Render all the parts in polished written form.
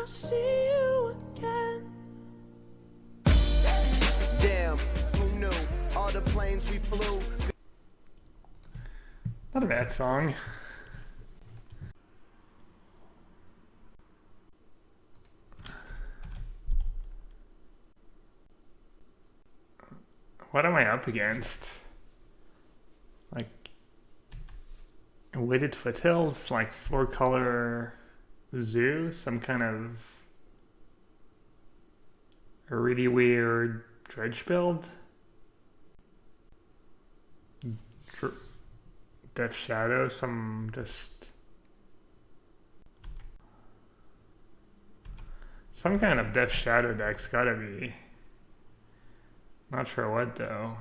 see you again. Damn, who knew all the planes we flew? Not a bad song. What am I up against? Like Weighted Foothills, like 4-color zoo, some kind of a really weird dredge build. Death Shadow, some kind of Death Shadow deck's gotta be. Not sure what though.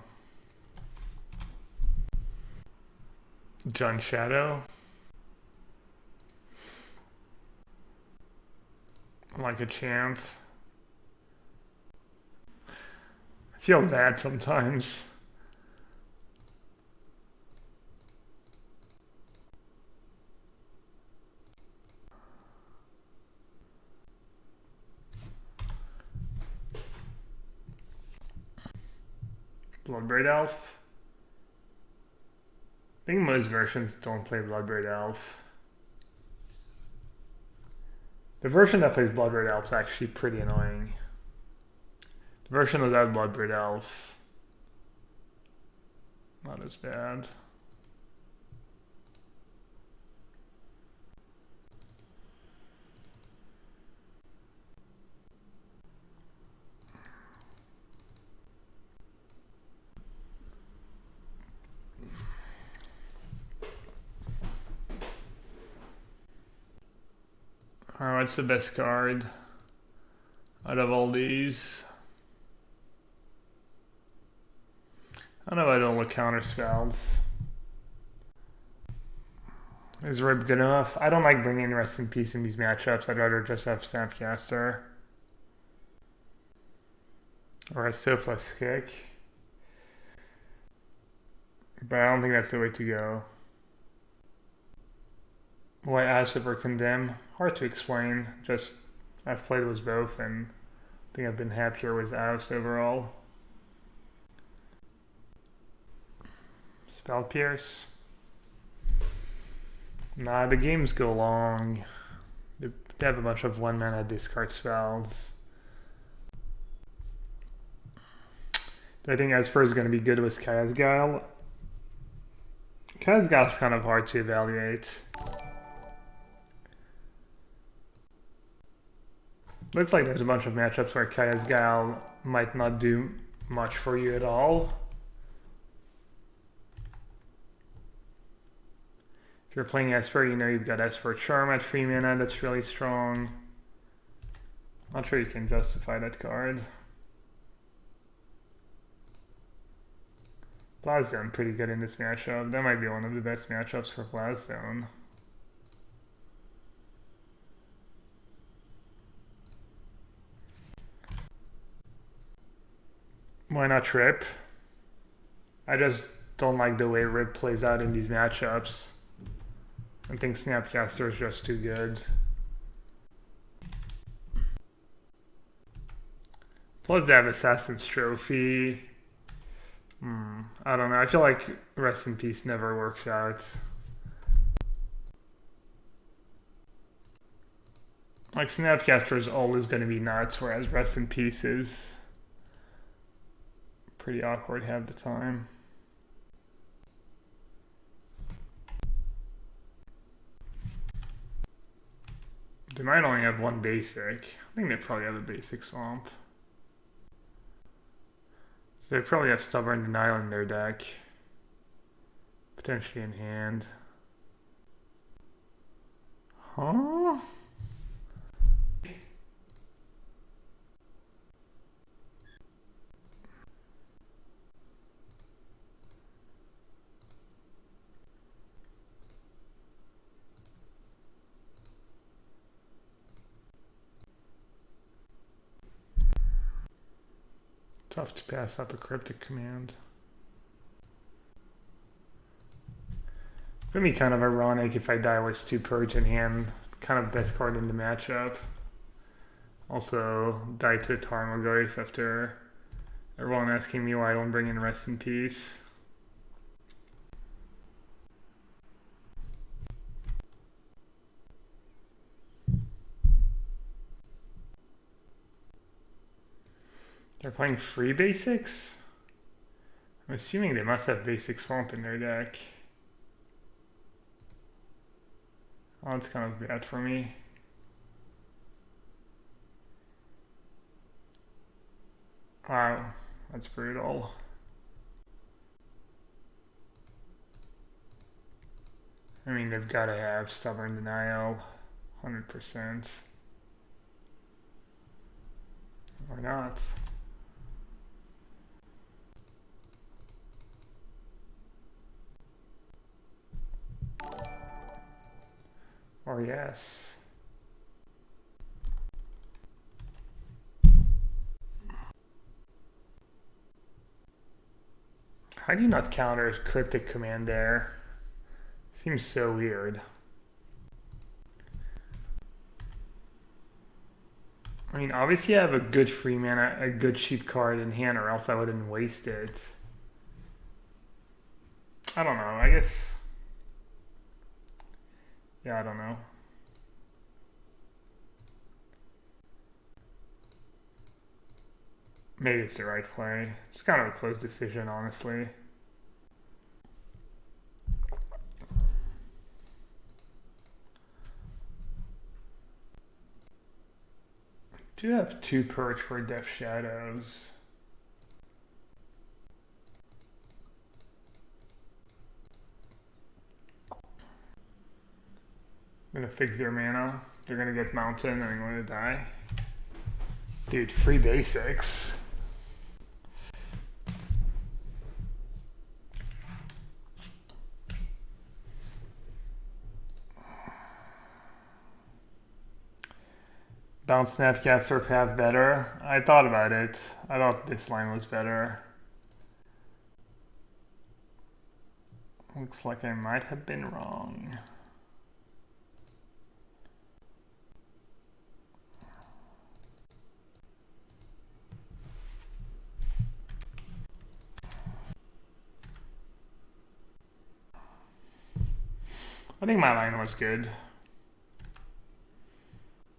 John Shadow. Like a champ. I feel bad sometimes. Bloodbraid Elf. I think most versions don't play Bloodbraid Elf. The version that plays Bloodbraid Elf is actually pretty annoying. The version without Bloodbraid Elf, not as bad. Alright, what's the best card out of all these? I don't know if I don't look counter spells. Is Rib good enough? I don't like bringing Rest in Peace in these matchups. I'd rather just have Snapcaster. Or a Surplus Kick. But I don't think that's the way to go. Why Nassif or Condemn? Hard to explain. Just, I've played with both and I think I've been happier with Oust overall. Spell Pierce. Nah, the games go long. They have a bunch of 1-mana discard spells. Do I think Esper is going to be good with Kazgal? Kazgal's kind of hard to evaluate. Looks like there's a bunch of matchups where Kazgal might not do much for you at all. If you're playing Esper, you know you've got Esper Charm at 3 mana, that's really strong. Not sure you can justify that card. Blast Zone pretty good in this matchup. That might be one of the best matchups for Blast Zone. Why not Trip? I just don't like the way Rip plays out in these matchups. I think Snapcaster is just too good. Plus they have Assassin's Trophy. I don't know. I feel like Rest in Peace never works out. Like Snapcaster is always going to be nuts, whereas Rest in Peace is pretty awkward half the time. They might only have one basic. I think they probably have a basic swamp. So they probably have Stubborn Denial in their deck. Potentially in hand. Huh? Tough to pass up a cryptic command. It's gonna be kind of ironic if I die with 2 Purge in hand. Kind of best card in the matchup. Also, died to Tarmogoyf after everyone asking me why I don't bring in Rest in Peace. They're playing free basics? I'm assuming they must have basic swamp in their deck. Oh, that's kind of bad for me. Wow, that's brutal. I mean, they've got to have Stubborn Denial, 100%. Or not. Or yes. How do you not counter Cryptic Command there? Seems so weird. I mean, obviously I have a good free mana, a good cheap card in hand, or else I wouldn't waste it. I don't know, I guess... Yeah, I don't know. Maybe it's the right play. It's kind of a close decision, honestly. I do have 2 Perch for Death Shadows. I'm gonna fix their mana. They're gonna get Mountain and I'm gonna die. Dude, free basics. Bounce Snapcaster Path better. I thought about it. I thought this line was better. Looks like I might have been wrong. I think my line was good.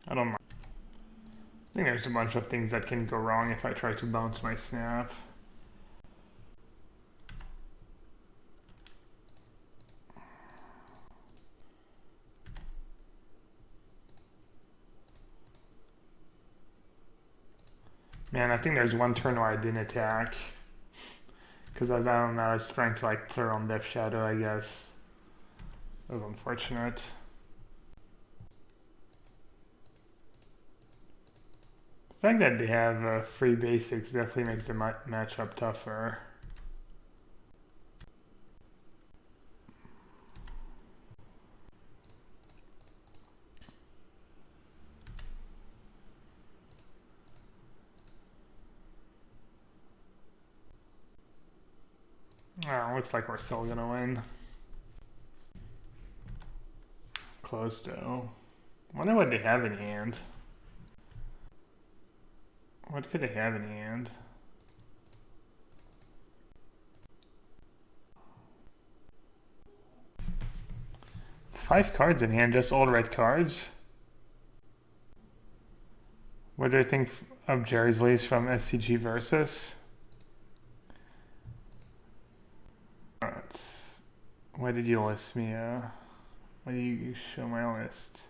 I don't mind. I think there's a bunch of things that can go wrong if I try to bounce my snap. Man, I think there's one turn where I didn't attack. Because I don't know, I was trying to like clear on Death Shadow, I guess. That was unfortunate. The fact that they have free basics definitely makes the matchup tougher. Oh, looks like we're still gonna win. Close though. Wonder what they have in hand. What could they have in hand? Five cards in hand, just all red cards. What do I think of Jerry's Lace from SCG Versus? Why did you list me? Why did you show my list?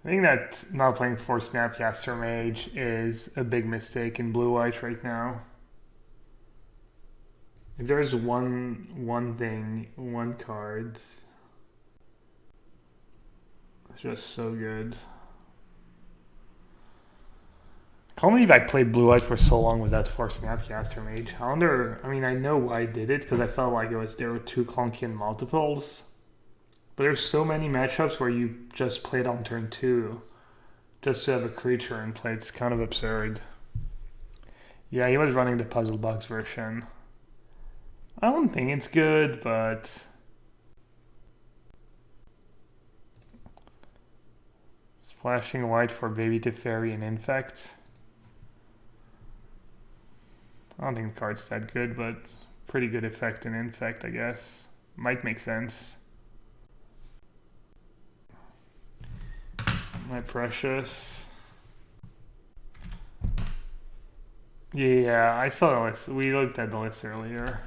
I think that not playing 4 Snapcaster Mage is a big mistake in blue-white right now. If there's one thing, one card, it's just so good. I can't believe I played blue-white for so long with that 4 Snapcaster Mage. I wonder, I mean, I know why I did it, because I felt like there were too clunky in multiples. But there's so many matchups where you just played on turn 2 just to have a creature in play. It's kind of absurd. Yeah, he was running the puzzle box version. I don't think it's good, but it's Flashing white for Baby Teferi and Infect. I don't think the card's that good, but pretty good effect in Infect, I guess. Might make sense. My precious. Yeah, I saw the list. We looked at the list earlier.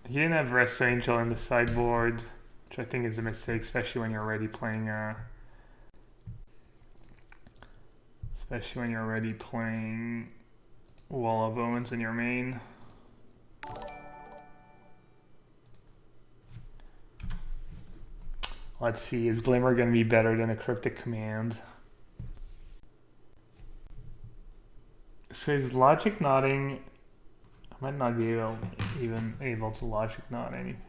He didn't have Rest Angel in the sideboard, which I think is a mistake, especially when you're already playing Wall of Owens in your main. Let's see, is Glimmer going to be better than a Cryptic Command? So is Logic Nodding... I might not be even able to Logic Knot anything.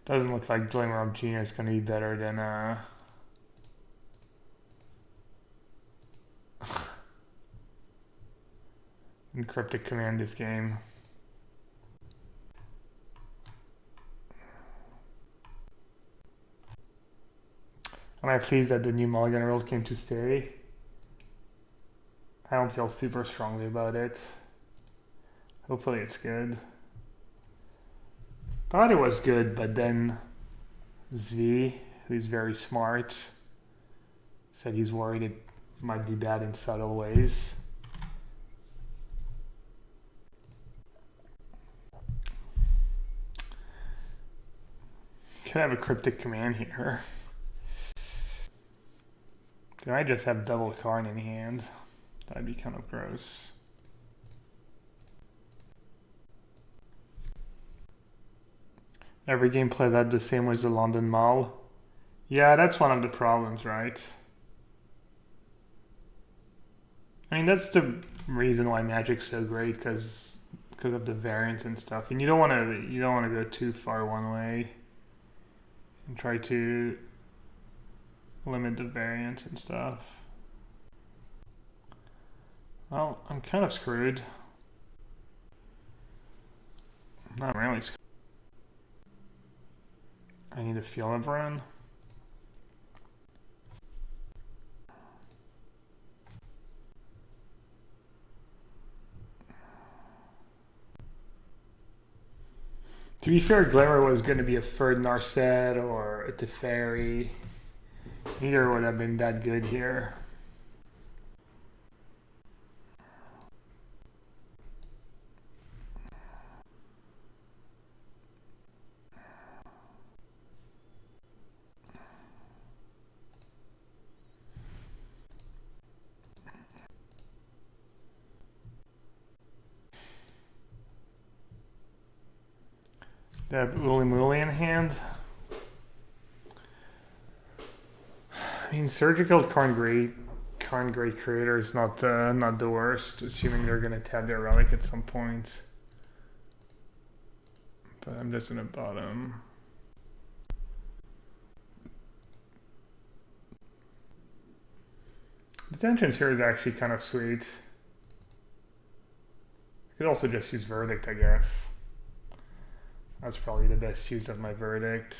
Doesn't look like Glimmer of Genius is going to be better than in Cryptic Command this game. Am I pleased that the new Mulligan rule came to stay? I don't feel super strongly about it. Hopefully it's good. Thought it was good, but then Zvi, who's very smart, said he's worried it might be bad in subtle ways. Could have a Cryptic Command here. Can I just have double Karn in hand? That'd be kind of gross. Every game plays out the same way as the London Mall. Yeah, that's one of the problems, right? I mean, that's the reason why Magic's so great, because of the variance and stuff. And you don't want to go too far one way and try to limit the variance and stuff. Well, I'm kind of screwed. Not really screwed. I need a Field of Ruin. To be fair, Glimmer was going to be a third Narset or a Teferi. Neither would have been that good here. They have Uli Mooli in hand. I mean, Surgical Karn Great Creator is not the worst, assuming they're gonna tab their relic at some point. But I'm just gonna bottom. The tensions here is actually kind of sweet. I could also just use Verdict, I guess. That's probably the best use of my Verdict.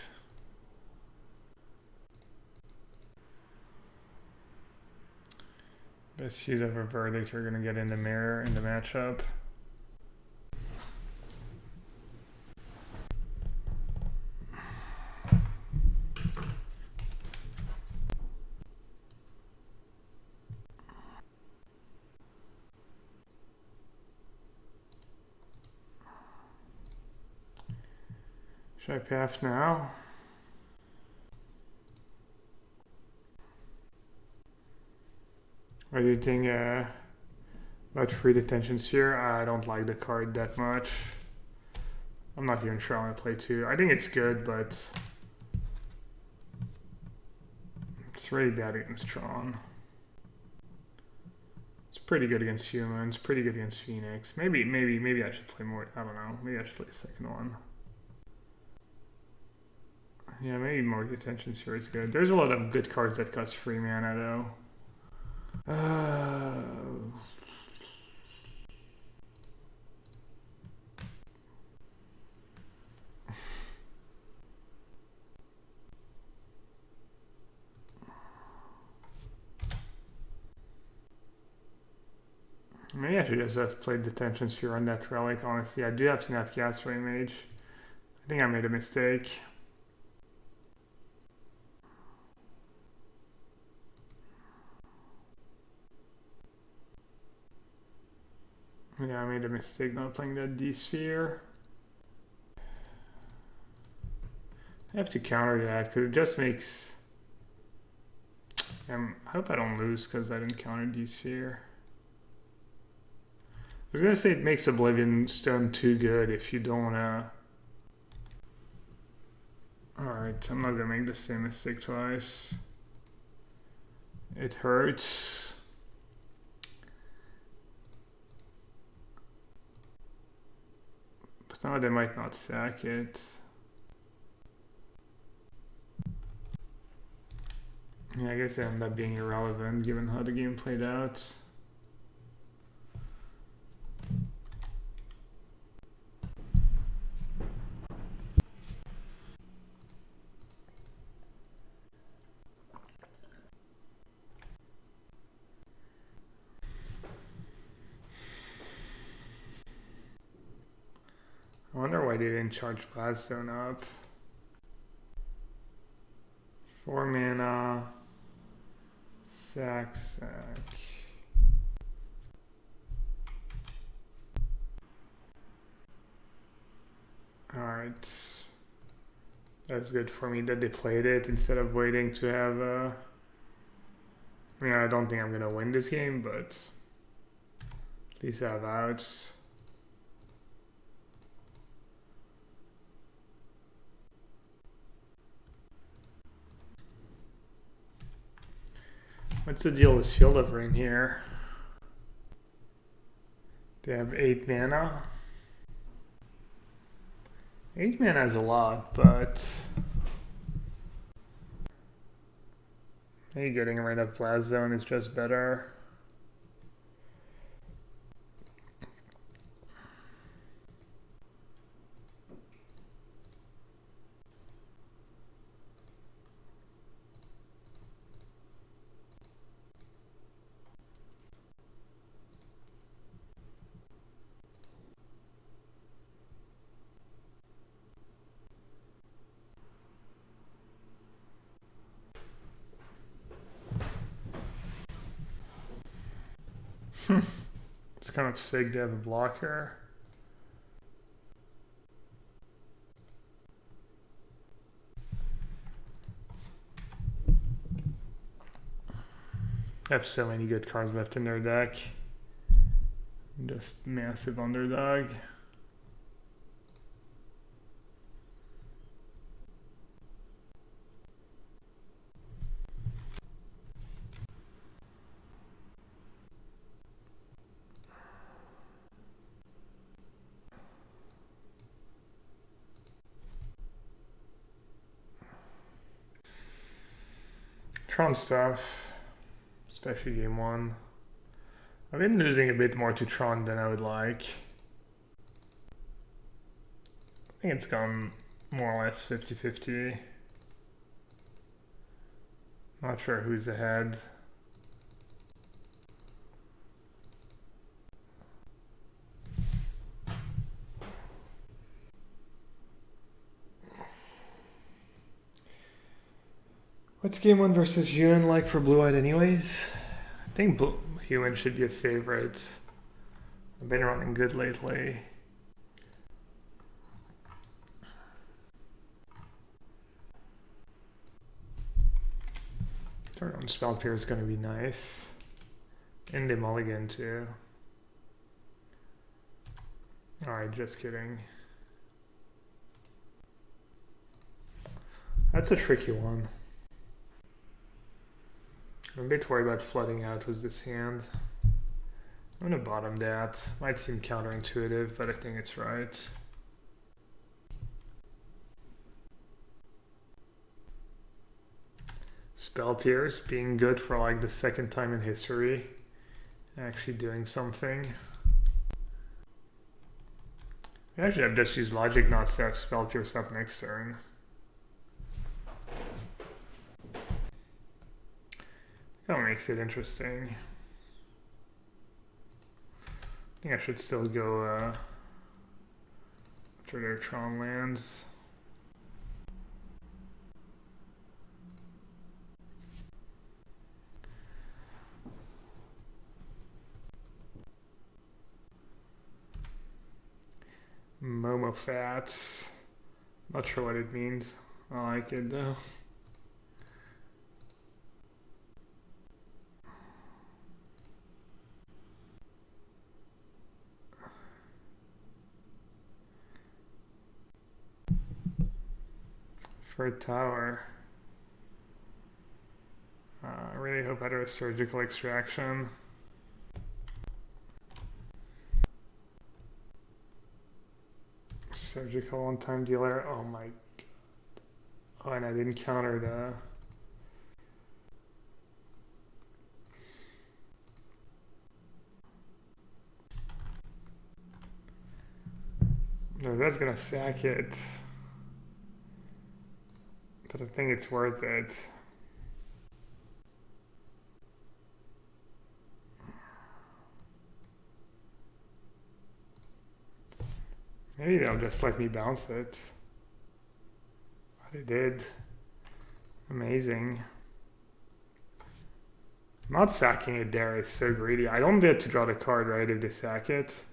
Best use of a Verdict you're gonna get in the mirror in the matchup. Should I pass now? What do you think about Free Detention Sphere? I don't like the card that much. I'm not even sure I want to play 2. I think it's good, but it's really bad against Tron. It's pretty good against humans, pretty good against Phoenix. Maybe I should play more. I don't know. Maybe I should play the second one. Yeah, maybe more Detention Sphere is good. There's a lot of good cards that cost free mana, though. should just have played Detention Sphere on that relic, honestly. I do have Snapcaster Mage. I think I made a mistake. Yeah, I made a mistake not playing that D-Sphere. I have to counter that because it just makes... I hope I don't lose because I didn't counter D-Sphere. I was going to say it makes Oblivion Stone too good if you don't want to... Alright, I'm not going to make the same mistake twice. It hurts. But now they might not sack it. Yeah, I guess it ended up being irrelevant given how the game played out. I wonder why they didn't charge Blast Zone up. 4 mana. Sack. Alright. That's good for me that they played it instead of waiting to have a... I mean, I don't think I'm gonna win this game, but at least I have outs. What's the deal with Field of Rain here? They have 8 mana. 8 mana is a lot, but maybe getting rid of Blast Zone is just better. It's kind of sick to have a blocker. They have so many good cards left in their deck. Just massive underdog. Tron stuff, especially game 1. I've been losing a bit more to Tron than I would like. I think it's gone more or less 50-50. Not sure who's ahead. What's game 1 versus Human like for Blue-White anyways? I think Human should be a favorite. I've been running good lately. Turn on Spell Pierce is going to be nice. And the mulligan too. Alright, just kidding. That's a tricky one. I'm a bit worried about flooding out with this hand. I'm gonna bottom that. Might seem counterintuitive, but I think it's right. Spell Pierce being good for like the 2nd time in history. Actually doing something. Actually, I've just used Logic not to have Spell Pierce up next turn. That makes it interesting. think I should still go after their Tron lands. Momo Fats. Not sure what it means. I like it though. For a tower. I really hope I do a surgical extraction. Surgical on-time dealer. Oh my god. Oh, and I didn't counter the... No, that's gonna sack it. But I think it's worth it. Maybe they'll just let me bounce it. But it did. Amazing. Not sacking it there is so greedy. I don't get to draw the card, right, if they sack it.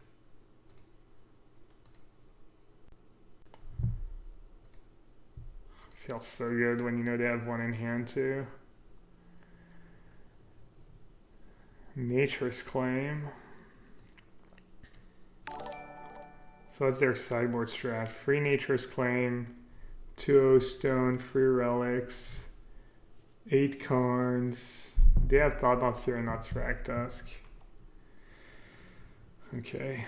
Feels so good when you know they have one in hand too. Nature's Claim. So that's their sideboard strat. Free Nature's Claim, 2/0 stone, free relics, 8 cards. They have Thought Not Seer and not Frack Dusk. Okay.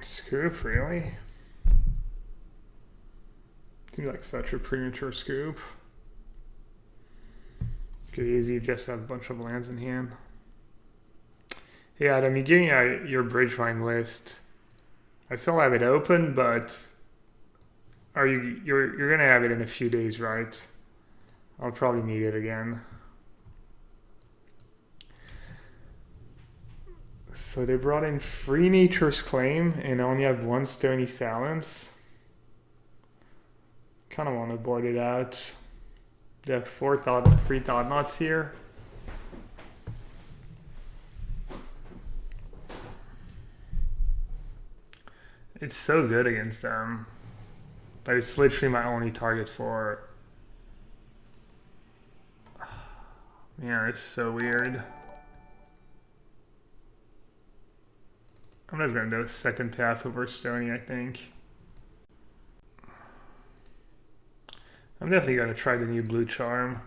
Scoop, really? Seems like such a premature scoop. Could easy just have a bunch of lands in hand. Yeah, Adam, you give me your Bridgevine list. I still have it open, but you're gonna have it in a few days, right? I'll probably need it again. So they brought in Free Nature's Claim and only have 1 Stony Silence. Kind of want to board it out. They have 4 free Thought Knots here. It's so good against them. But it's literally my only target for... Man, it's so weird. I'm just gonna do a second path over Stony, I think. I'm definitely gonna try the new blue charm.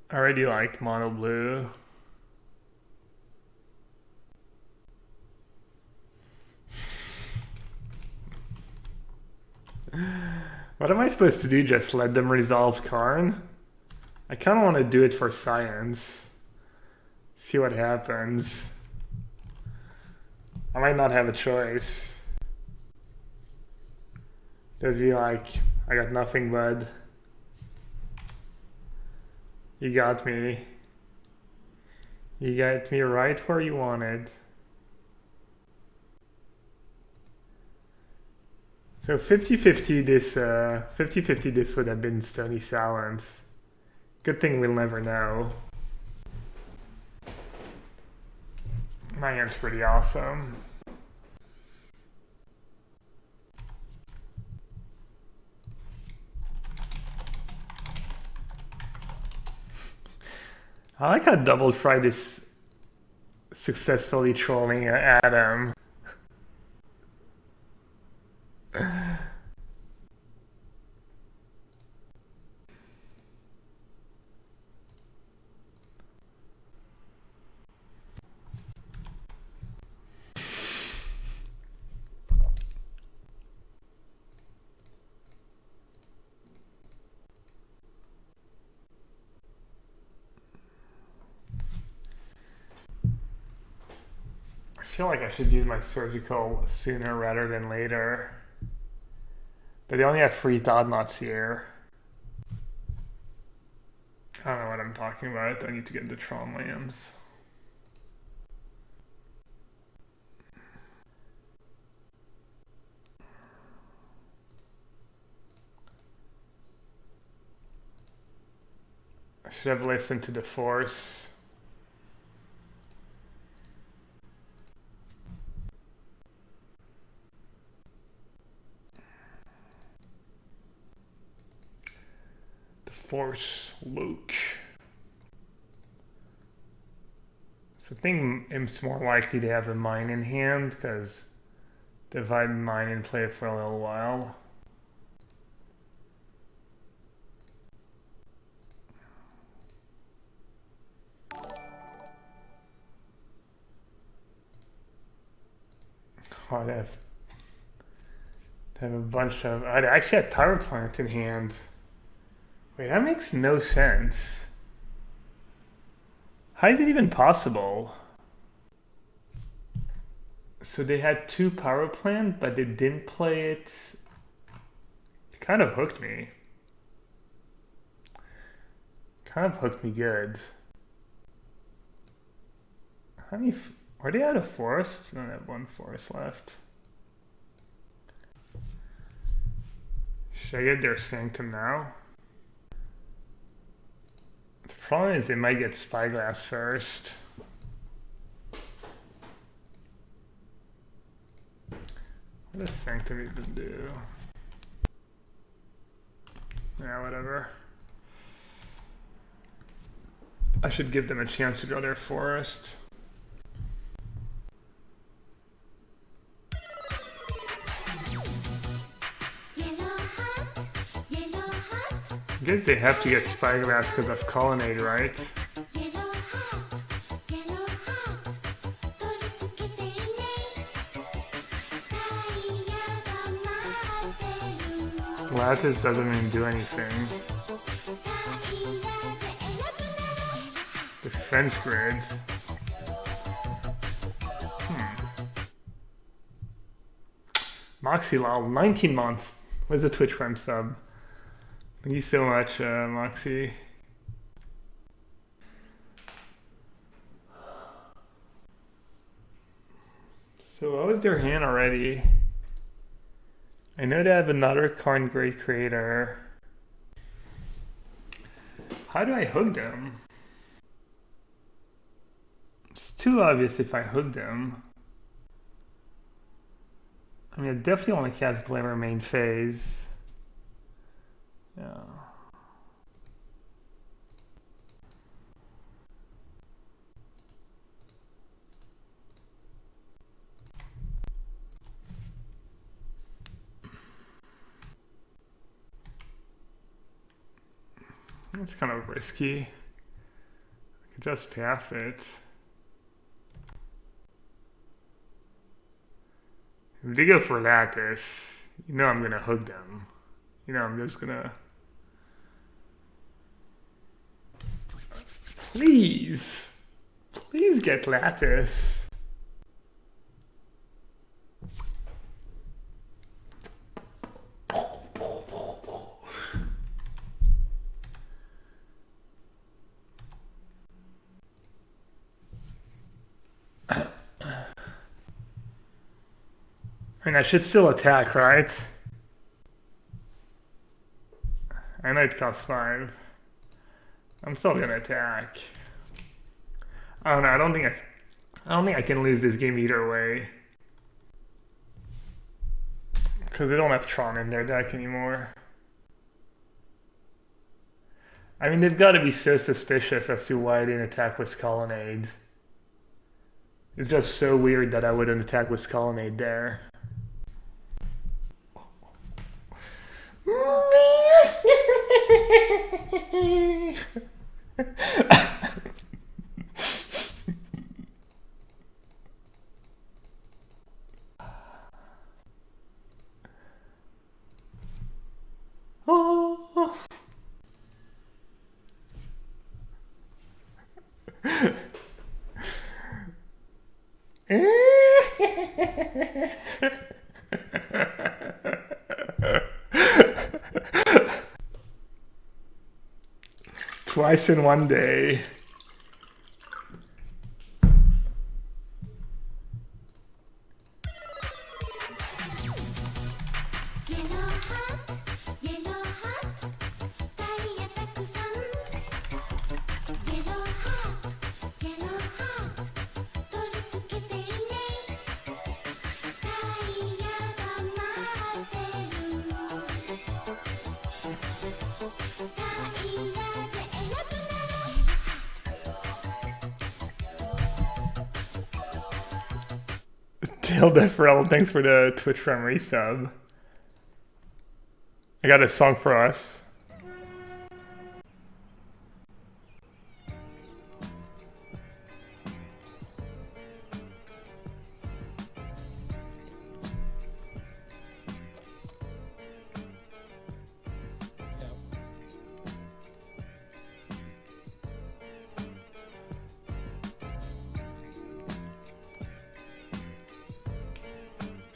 I already like mono blue. What am I supposed to do? Just let them resolve Karn? I kind of want to do it for science. See what happens. I might not have a choice. Just be like, I got nothing, bud. You got me. You got me right where you wanted. So 50-50 this 50-50 this would have been Stony Silence. Good thing we'll never know. My hand's pretty awesome. I like how Double Fried is successfully trolling Adam. feel like I should use my surgical sooner rather than later. But they only have 3 thought knots here. I don't know what I'm talking about. I need to get the Tron lands. I should have listened to the Force. Force Luke. So I think it's more likely to have a mine in hand because they've had mine in play for a little while. Oh, they have a bunch of. I actually had Power Plant in hand. Wait, that makes no sense. How is it even possible? So they had 2 Power Plant, but they didn't play it. It kind of hooked me. Kind of hooked me good. How many? Are they out of forest? No, they have 1 forest left. Should I get their Sanctum now? The problem is they might get Spyglass first. What does Sanctum even do? Yeah, whatever. I should give them a chance to draw their forest. I guess they have to get Spyglass because of Colonnade, right? Lattice doesn't even do anything. Defense grid. Moxie Lol, 19 months. Where's the Twitch Prime sub? Thank you so much, Moxie. So what was their hand already? I know they have another Karn Great Creator. How do I hook them? It's too obvious if I hook them. I mean, I definitely want to cast Glimmer main phase. Yeah. It's kind of risky. I could just path it. If they go for Lattice, you know I'm gonna hook them. You know I'm just gonna... Please! Please get Lattice. I mean, I should still attack, right? I know it costs 5. I'm still gonna attack. I don't know. I don't think I can lose this game either way. Because they don't have Tron in their deck anymore. I mean, they've got to be so suspicious as to why I didn't attack with Colonnade. It's just so weird that I wouldn't attack with Colonnade there. Oh. Twice in one day. Tilda Frell, thanks for the Twitch Prime resub. I got a song for us.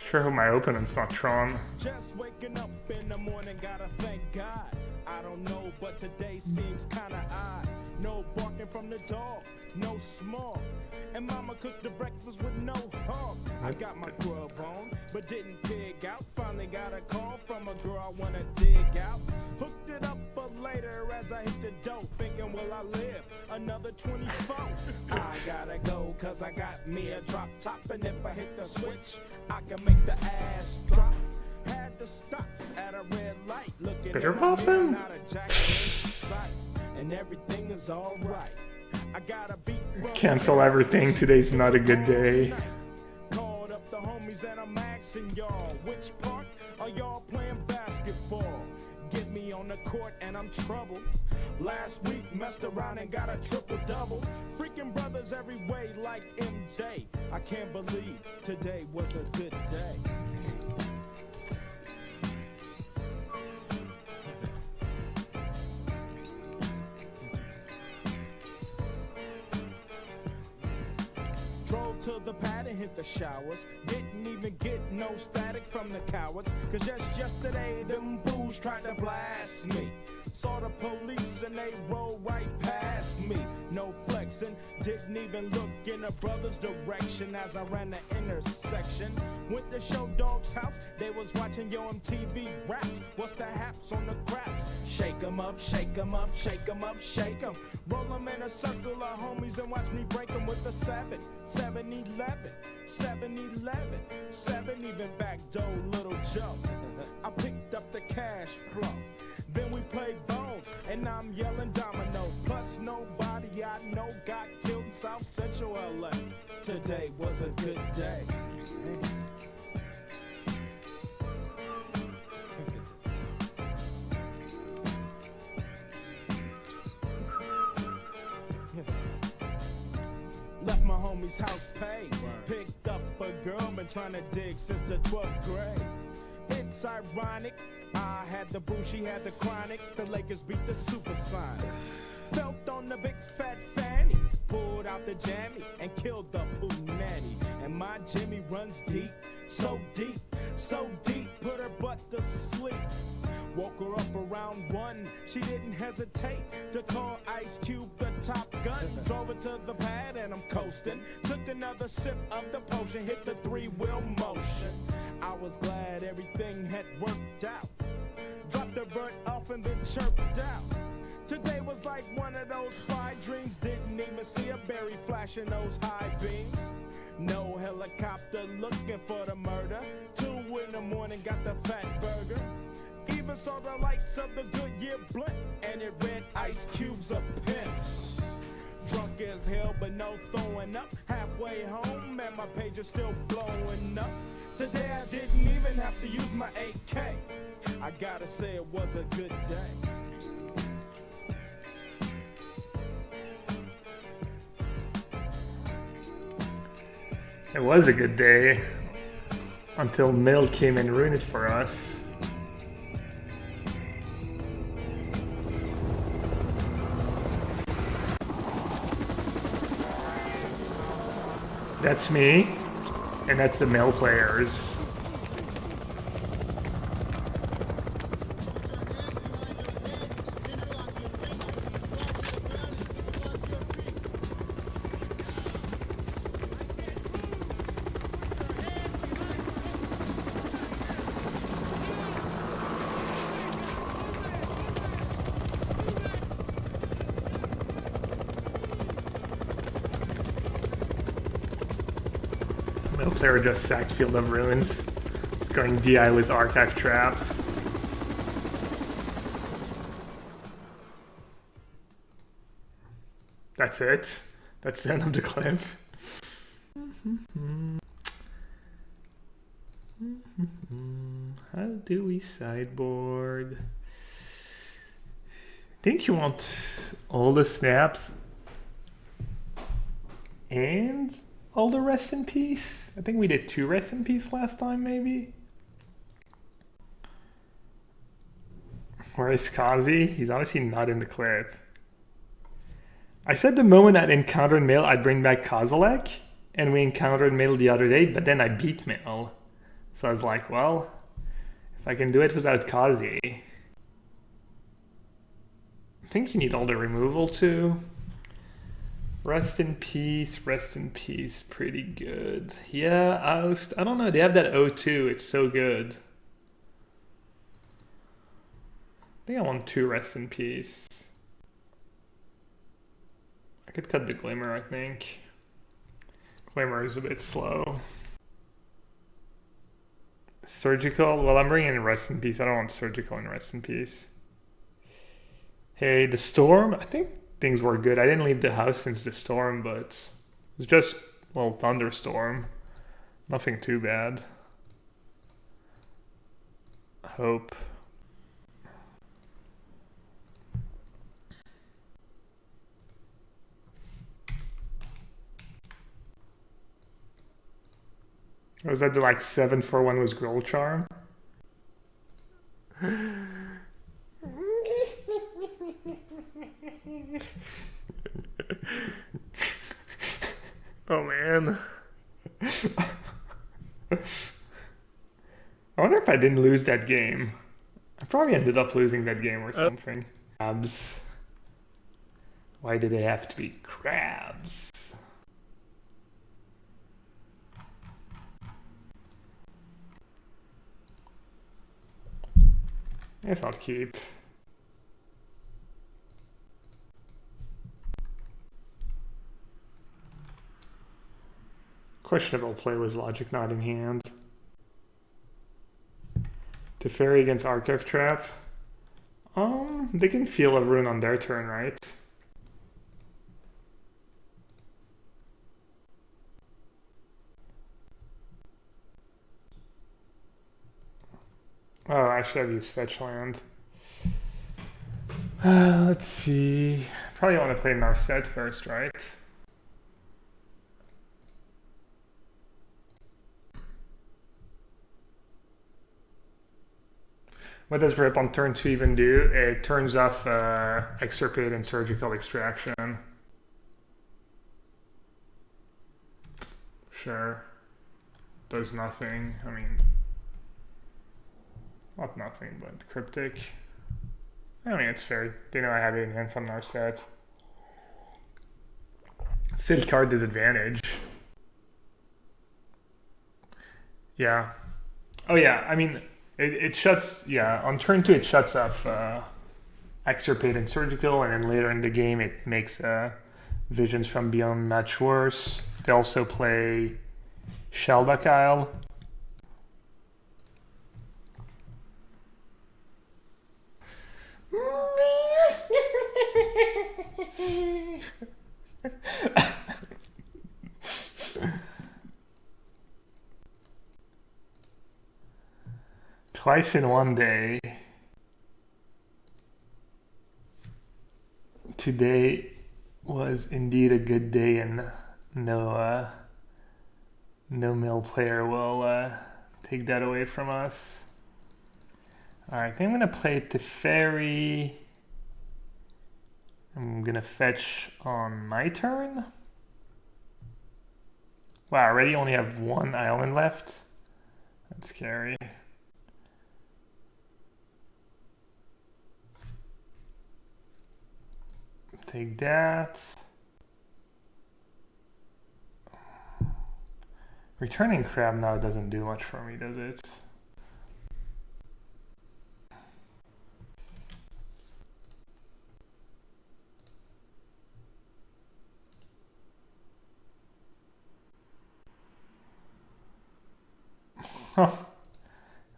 Sure hope my opponent's not Tron. Just waking up in the morning, gotta thank God. I don't know, but today seems kinda odd. No barking from the dog, no small. And mama cooked the breakfast with no hog. I got my grub on, but didn't pig out. Finally got a call from a girl I wanna dig out. Hooked it up for later as I hit the dough. Thinking, will I live another 24? I gotta go, cause I got me a drop top. And if I hit the switch, I can make the ass drop. Had to stop at a red light. Looking Bitter Blossom? not a jacket in sight. And everything is alright. I gotta beat Cancel everything, today's not a good day. Called up the homies and I'm asking y'all, which part are y'all playing basketball? Get me on the court and I'm troubled. Last week messed around and got a triple-double. Freaking brothers every way like MJ. I can't believe today was a good day. Drove to the pad and hit the showers. Didn't even get no static from the cowards. Cause just yesterday, them booze tried to blast me. Saw the police and they rolled right past me. No flexing, didn't even look in a brother's direction as I ran the intersection. Went to Show Dog's house, they was watching Yo MTV raps. What's the haps on the craps? Shake 'em up, shake 'em up, shake 'em up, shake 'em. Roll 'em in a circle of homies and watch me break 'em with the 7-11, 7-11, 7 even back door, little Joe. I picked up the cash flow. Then we played bones, and I'm yelling domino. Plus nobody I know got killed in South Central LA. Today was a good day. Left my homie's house paid. Picked up a girl, been trying to dig since the 12th grade. It's ironic, I had the boo, she had the chronic. The Lakers beat the Supersonics. Felt on the big fat fanny, pulled out the jammy and killed the poo nanny. And my Jimmy runs deep, so deep, so deep, put her butt to sleep. Woke her up around 1, she didn't hesitate to call Ice Cube the top gun. Drove her to the pad and I'm coasting. Took another sip of the potion, hit the 3-wheel motion. I was glad everything had worked out. Dropped the bird off and then chirped out. Today was like one of those fire dreams. Didn't even see a berry flashing those high beams. No helicopter looking for the murder. 2 in the morning, got the fat burger. Even saw the lights of the Goodyear blimp, and it read Ice Cube's a pimp. Drunk as hell, but no throwing up. Halfway home, and my page is still blowing up. Today I didn't even have to use my AK. I gotta say it was a good day. It was a good day until Mill came and ruined it for us. That's me, and that's the Mill players. player just sacked Field of Ruins. It's going DI with Archive Traps. That's it. That's the end of the clip. How do we sideboard? I think you want all the snaps and all the rest in peace. I think we did 2 rest in peace last time, maybe. Where is Kazi? He's obviously not in the clip. I said the moment I'd encountered Mail, I'd bring back Kozilek, and we encountered Mail the other day, but then I beat Mail. So I was like, well, if I can do it without Kazi. I think you need all the removal too. Rest in peace, pretty good. Yeah, Oust, I don't know, they have that O2, it's so good. I think I want 2 rest in peace. I could cut the Glimmer, I think. Glimmer is a bit slow. Surgical, well, I'm bringing in rest in peace. I don't want surgical and rest in peace. Hey, the storm, I think things were good. I didn't leave the house since the storm, but it was just, well, thunderstorm. Nothing too bad. Hope. Was that the like 7-4-1 was Growl Charm? Oh man. I wonder if I didn't lose that game. I probably ended up losing that game or something. Crabs. Why do they have to be crabs? I guess I'll keep. Questionable play with Logic not in hand. Teferi against Archive Trap. They can feel a rune on their turn, right? Oh, I should have used Fetch Land. Let's see. Probably want to play Narset first, right? What does Rip on turn 2 even do? It turns off Extirpate and Surgical Extraction. Sure. Does nothing. I mean, not nothing, but Cryptic. I mean, it's fair. They know I have it in hand from Narset. Still card disadvantage. Yeah. Oh yeah, I mean, it shuts, yeah, on turn 2 it shuts off Extirpate and Surgical, and then later in the game it makes Visions from Beyond much worse. They also play Shellback Isle. Twice in one day. Today was indeed a good day, and no mill player will take that away from us. Alright, I think I'm gonna play Teferi. I'm gonna fetch on my turn. Wow, I already only have 1 island left. That's scary. Take that. Returning crab now doesn't do much for me, does it?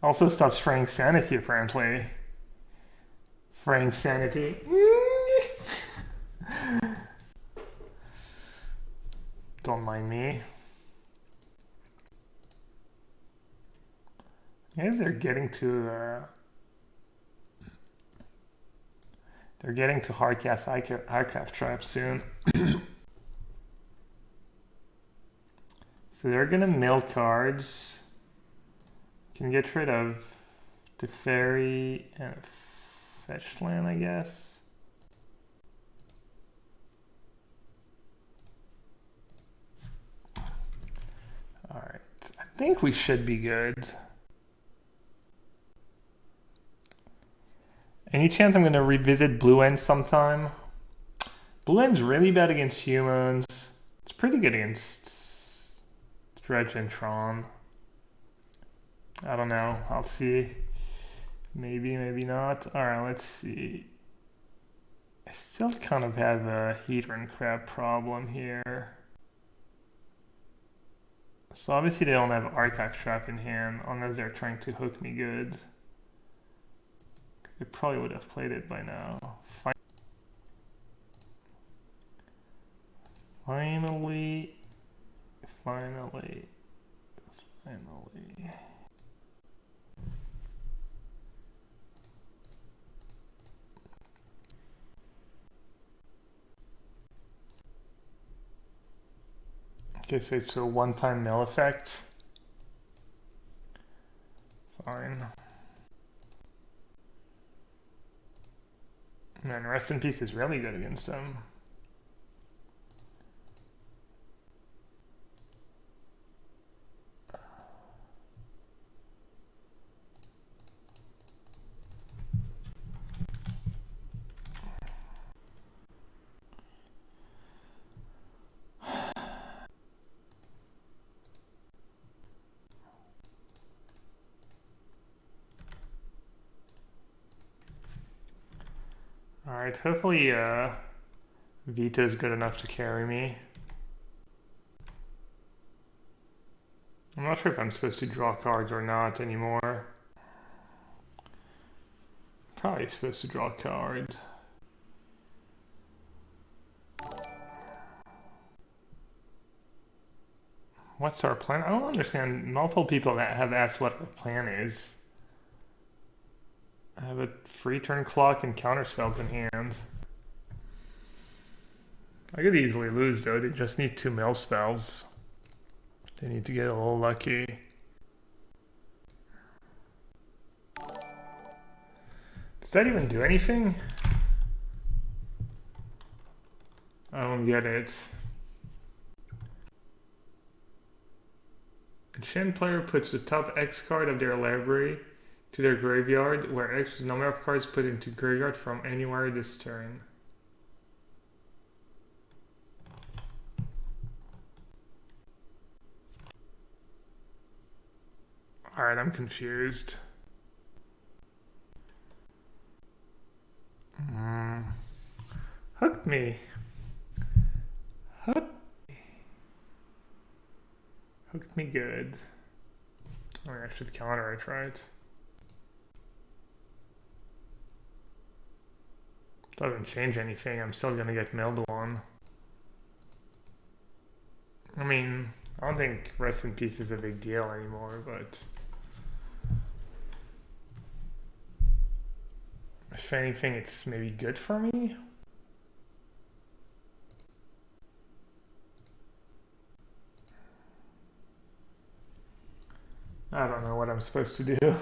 Also stops fraying sanity, apparently. Fraying sanity. Don't mind me. I guess they're getting to hardcast aircraft traps soon. So they're gonna mill cards. Can get rid of the ferry and fetch land, I guess. Alright, I think we should be good. Any chance I'm gonna revisit Blue End sometime? Blue End's really bad against humans. It's pretty good against Dredge and Tron. I don't know. I'll see. Maybe, maybe not. Alright, let's see. I still kind of have a heater and crab problem here. So obviously they don't have Archive Trap in hand unless they're trying to hook me good. They probably would have played it by now. Finally. Okay, so it's a one-time mill effect. Fine. Man, Rest in Peace is really good against them. Alright, hopefully Vito is good enough to carry me. I'm not sure if I'm supposed to draw cards or not anymore. Probably supposed to draw a card. What's our plan? I don't understand. Multiple people that have asked what our plan is. I have a free turn clock and counter spells in hand. I could easily lose though, they just need 2 mill spells. They need to get a little lucky. Does that even do anything? I don't get it. Enchant player puts the top X card of their library to their graveyard, where X is the number of cards put into graveyard from anywhere this turn. Alright, I'm confused. Hook me. Hooked me good. Oh, I should counter it, right? Doesn't change anything. I'm still gonna get milled one. I mean, I don't think Rest in Peace is a big deal anymore, but if anything, it's maybe good for me. I don't know what I'm supposed to do.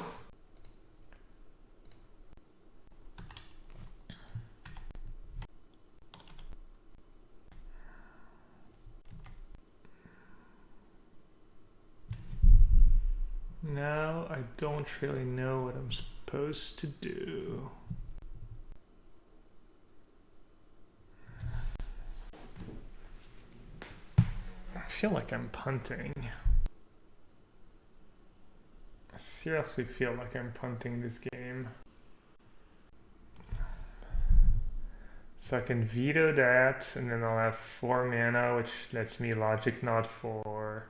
Now I don't really know what I'm supposed to do. I feel like I'm punting. I seriously feel like I'm punting this game. So I can veto that, and then I'll have 4 mana, which lets me Logic Knot for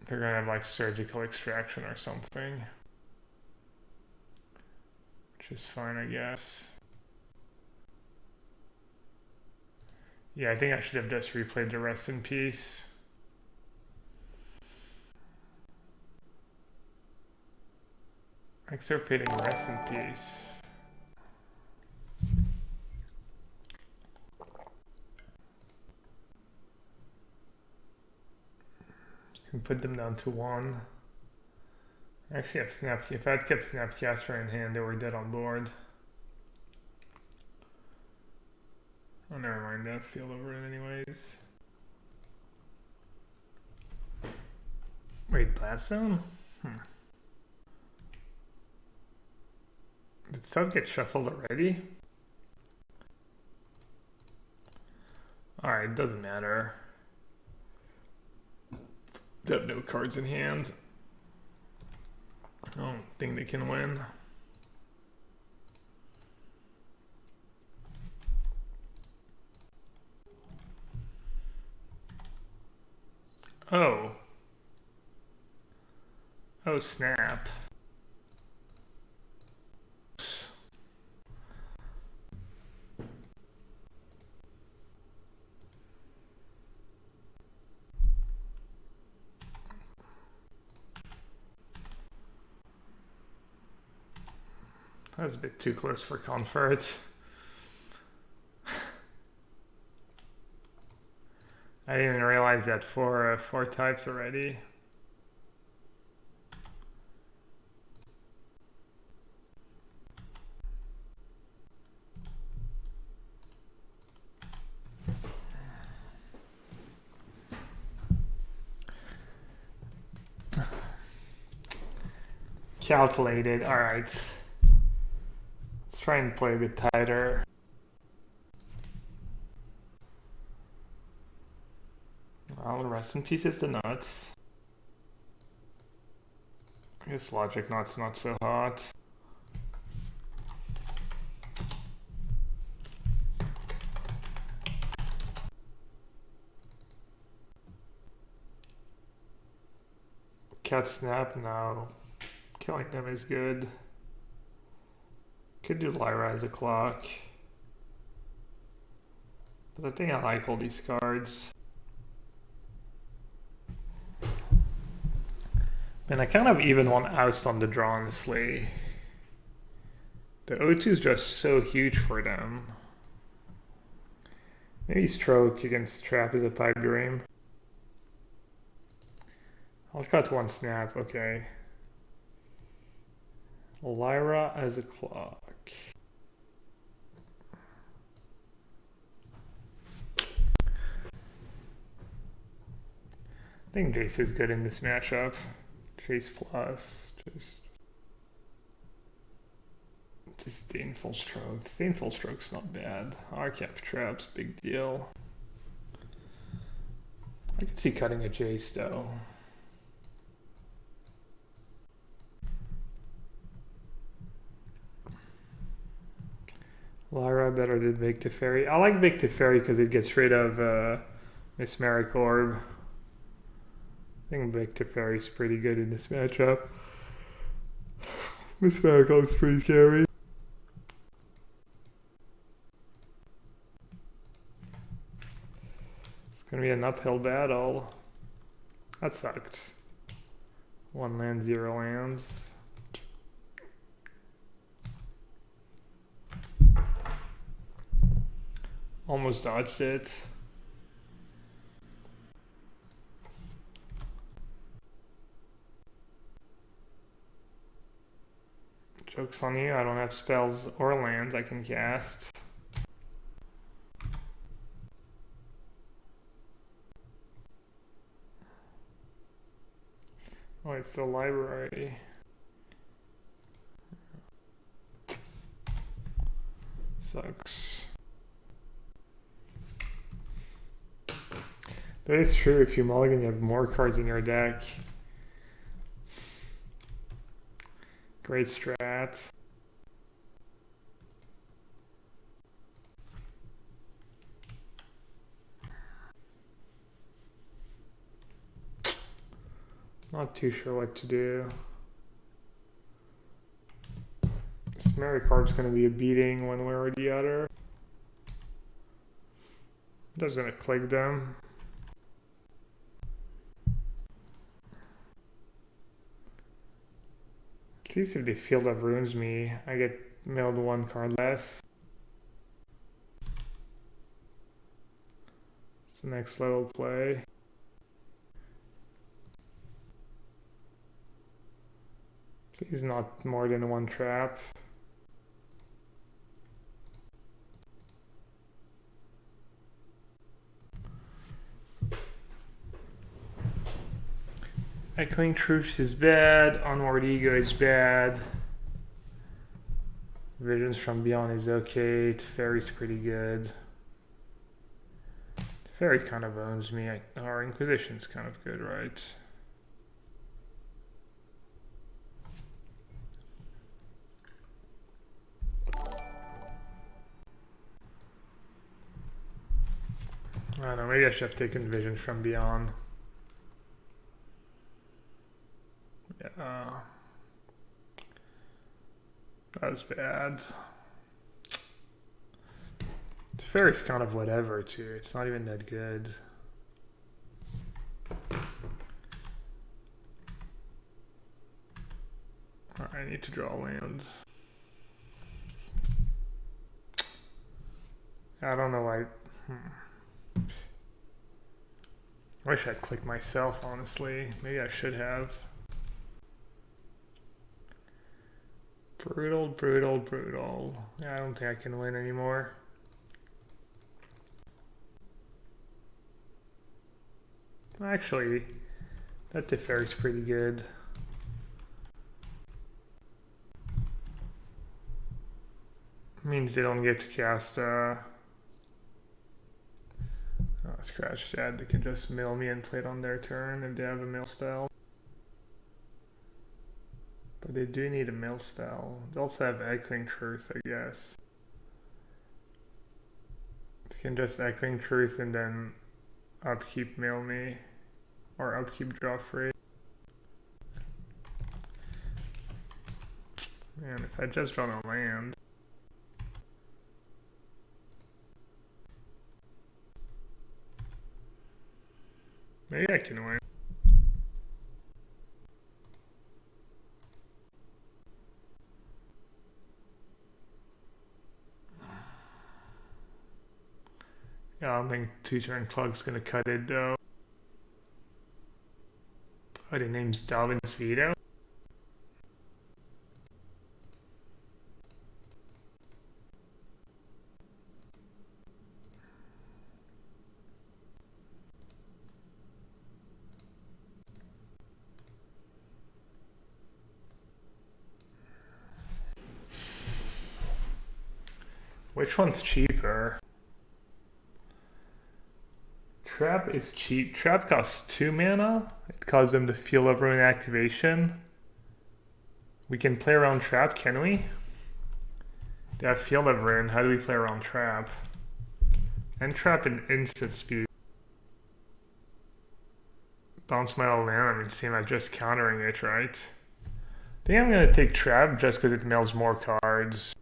They're gonna have like surgical extraction or something. Which is fine, I guess. Yeah, I think I should have just replayed the rest in peace. Extirpating rest in peace. Can put them down to 1. I actually have Snap. If I'd kept Snapcaster in hand, they were dead on board. Oh, never mind. That's the over it anyways. Wait, Blaststone? Did stuff get shuffled already? Alright, doesn't matter. They have no cards in hand. I don't think they can win. Oh. Oh, snap. That was a bit too close for comfort. I didn't even realize that four types already. Calculated. All right. Let's try and play a bit tighter. Well, rest in peace is the nuts. I guess logic nuts not so hot. Cat snap, no. Killing them is good. Could do Lyra as a clock. But I think I like all these cards. And I kind of even want Oust on the draw, honestly. The O2 is just so huge for them. Maybe Stroke against Trap is a pipe dream. I'll cut 1 snap, okay. Lyra as a clock. I think Jace is good in this matchup. Jace plus. Just Disdainful Stroke. Disdainful Stroke's not bad. Arcap Traps, big deal. I could see cutting a Jace though. Lyra better than Big Teferi. I like Big Teferi because it gets rid of Mesmeric Orb. I think Big Teferi is pretty good in this matchup. Mesmeric Orb's pretty scary. It's gonna be an uphill battle. That sucked. 1 land, 0 lands. Almost dodged it. Joke's on you, I don't have spells or lands I can cast. Oh, it's still library. Sucks. That is true, if you mulligan you have more cards in your deck. Great strat. Not too sure what to do. This Mary card's going to be a beating one way or the other. I'm just going to click them. At least if they Field of Runes me, I get milled one card less. It's the next level play. Please not more than one trap. Echoing Truth is bad, Onward Ego is bad. Visions from Beyond is okay, Teferi's pretty good. Teferi kind of owns me, our Inquisition's kind of good, right? I don't know, maybe I should have taken Visions from Beyond. Yeah. That was bad. The Fairy's kind of whatever too. It's not even that good. I need to draw lands. I don't know why. I wish I'd clicked myself, honestly. Maybe I should have. Brutal, brutal, brutal. I don't think I can win anymore. Actually, that Teferi's pretty good. Means they don't get to cast Scratch that. They can just mill me and play it on their turn if they have a mill spell. But they do need a mill spell. They also have Echoing Truth, I guess. They can just Echoing Truth and then upkeep mill me. Or upkeep draw free. Man, if I just draw a land. Maybe I can win. Yeah, I don't think two-turn Clug's gonna cut it though. Oh, the name's Dalvin's Veto? Which one's cheaper? Trap is cheap. Trap costs 2 mana. It costs them the Field of Ruin activation. We can play around Trap, can we? They have Field of Ruin. How do we play around Trap? And Trap in instant speed. Bounce my old land. I mean, it seems like just countering it, right? I think I'm going to take Trap just because it mills more cards.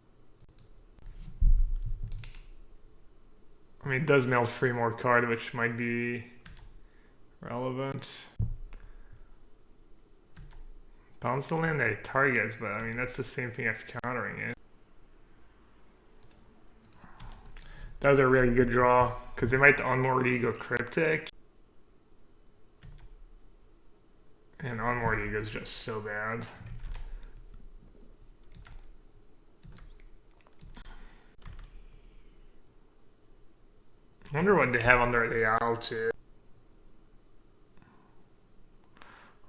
I mean, it does mill 3 more card, which might be relevant. Bounce the land that it targets, but I mean, that's the same thing as countering it. That was a really good draw, because they might Onward Ego Cryptic. And Onward Ego is just so bad. I wonder what they have under the owl too.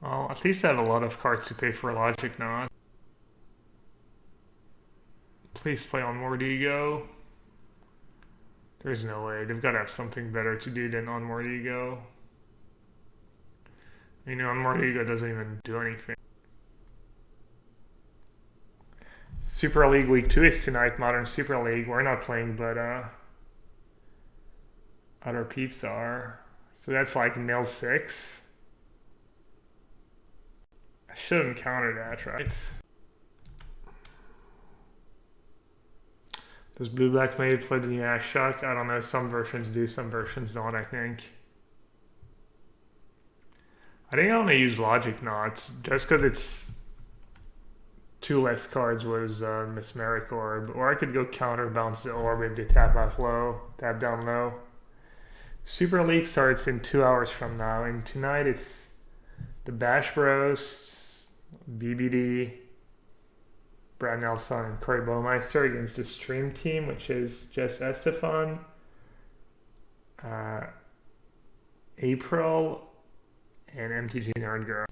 Well, at least I have a lot of cards to pay for Logic Knot. Please play Onward Ego. There's no way. They've got to have something better to do than Onward Ego. You know, Onward Ego doesn't even do anything. Super League Week 2 is tonight, Modern Super League. We're not playing, but other peeps are. So that's like mill 6. Shouldn't counter that, right? Does Blue Black maybe play the new Shock? I don't know. Some versions do, some versions don't, I think. I think I want to use Logic Knots just because it's 2 less cards was Mesmeric Orb. Or I could go counterbounce the orb if they tap out low, tap down low. Super League starts in 2 hours from now, and tonight it's the Bash Bros, BBD, Brad Nelson, and Corey Baumeister against the Stream Team, which is Jess Estefan, April, and MTG Nerd Girl.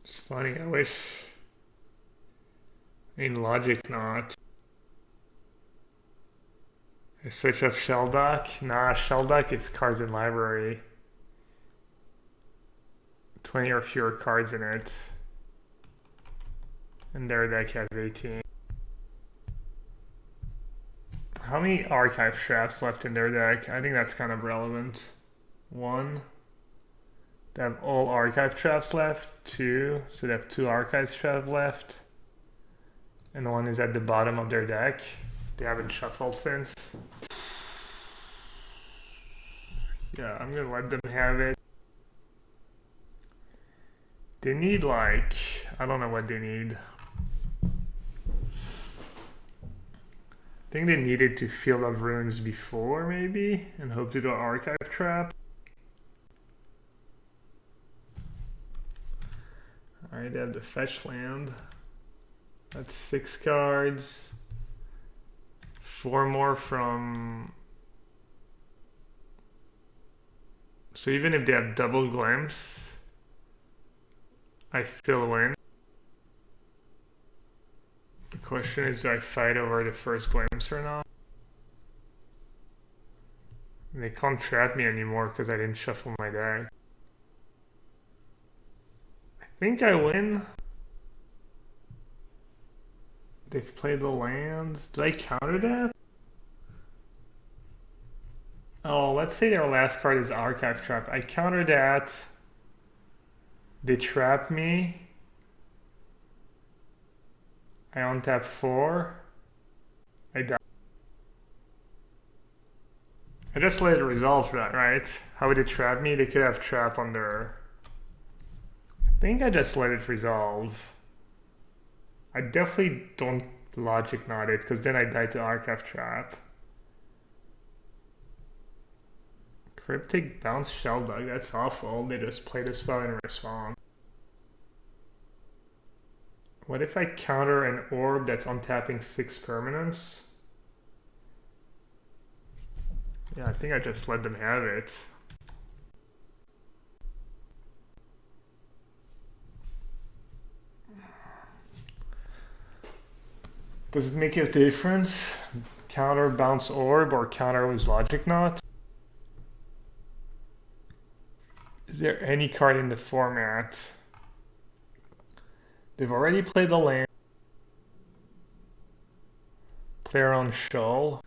It's funny, I wish in Logic Knot. I switch off Shelldock. Nah, Shelldock is cards in library. 20 or fewer cards in it. And their deck has 18. How many archive traps left in their deck? I think that's kind of relevant. 1. They have all archive traps left. 2. So they have 2 archive traps left. And the one is at the bottom of their deck. They haven't shuffled since. Yeah, I'm gonna let them have it. They need like, I don't know what they need. I think they needed to Field of Runes before maybe, and hope to do an archive trap. Alright, they have the fetch land. That's 6 cards. 4 more from... So even if they have double glimpse, I still win. The question is, do I fight over the first glimpse or not? And they can't trap me anymore because I didn't shuffle my deck. I think I win. They've played the lands. Do I counter that? Oh, let's say their last card is Archive Trap. I counter that. They trap me. I untap 4. I die. I just let it resolve that, right? How would it trap me? They could have trap on their... I think I just let it resolve. I definitely don't Logic Knot it, because then I die to Archive Trap. Cryptic Bounce Shelldug, that's awful. They just play the spell and respond. What if I counter an orb that's untapping 6 permanents? Yeah, I think I just let them have it. Does it make a difference? Counter Bounce Orb or counter with Logic Knot? Is there any card in the format? They've already played the land. Player on Shoal.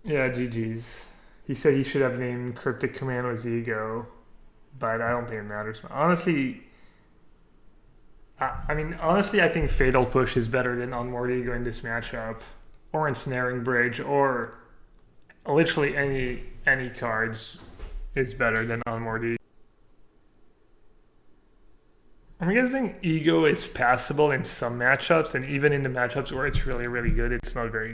Yeah, GG's. He said he should have named Cryptic Commando's Ego, but I don't think it matters. Honestly, honestly, I think Fatal Push is better than Unmoored Ego in this matchup, or Ensnaring Bridge, or literally any cards is better than Unmoored Ego. I'm guessing Ego is passable in some matchups, and even in the matchups where it's really, really good, it's not very.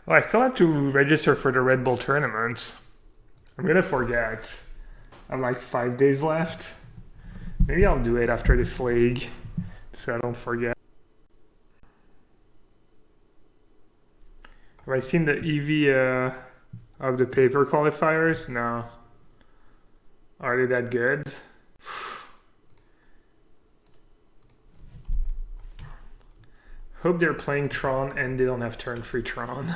Oh, I still have to register for the Red Bull tournament. I'm gonna forget. I have like 5 days left. Maybe I'll do it after this league, so I don't forget. Have I seen the EV of the paper qualifiers? No. Are they that good? Hope they're playing Tron and they don't have turn free Tron.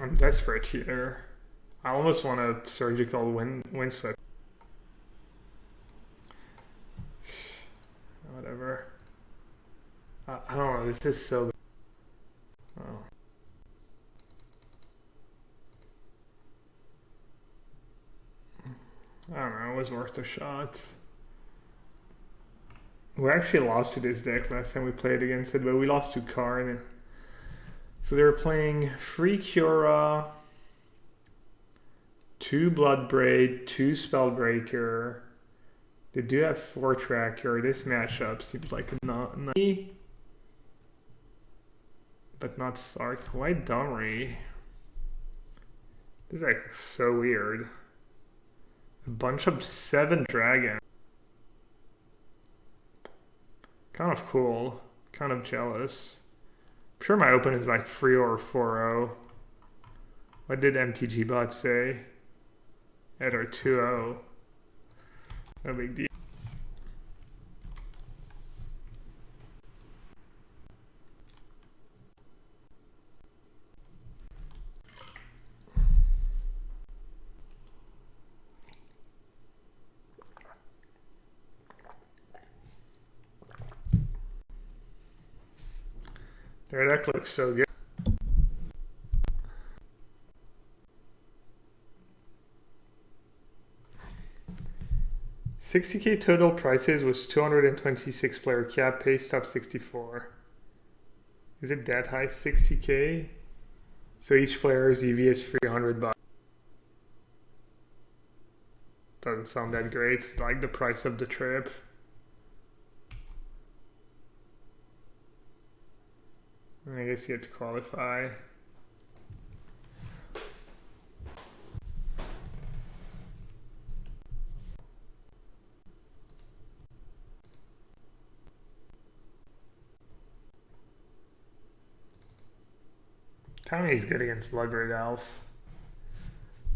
I'm desperate here. I almost want a surgical windswept. Whatever. I don't know, this is so... Oh. I don't know, it was worth a shot. We actually lost to this deck last time we played against it, but we lost to Karn. So they were playing 3 Cura, 2 Bloodbraid, 2 Spellbreaker. They do have 4 Tracker. This matchup seems like a not, but not Sark. Why Domri? This is like so weird. A bunch of 7 dragon. Kind of cool. Kind of jealous. I'm sure my open is like 3 or 4-0. What did MTG bot say? At our 2-0. No big deal. Their deck looks so good. $60K total prices was 226 player cap, pace top 64. Is it that high? 60K? So each player's EV is $300. Doesn't sound that great. It's like the price of the trip. I guess you have to qualify. Tommy's good against Bloodbraid Elf.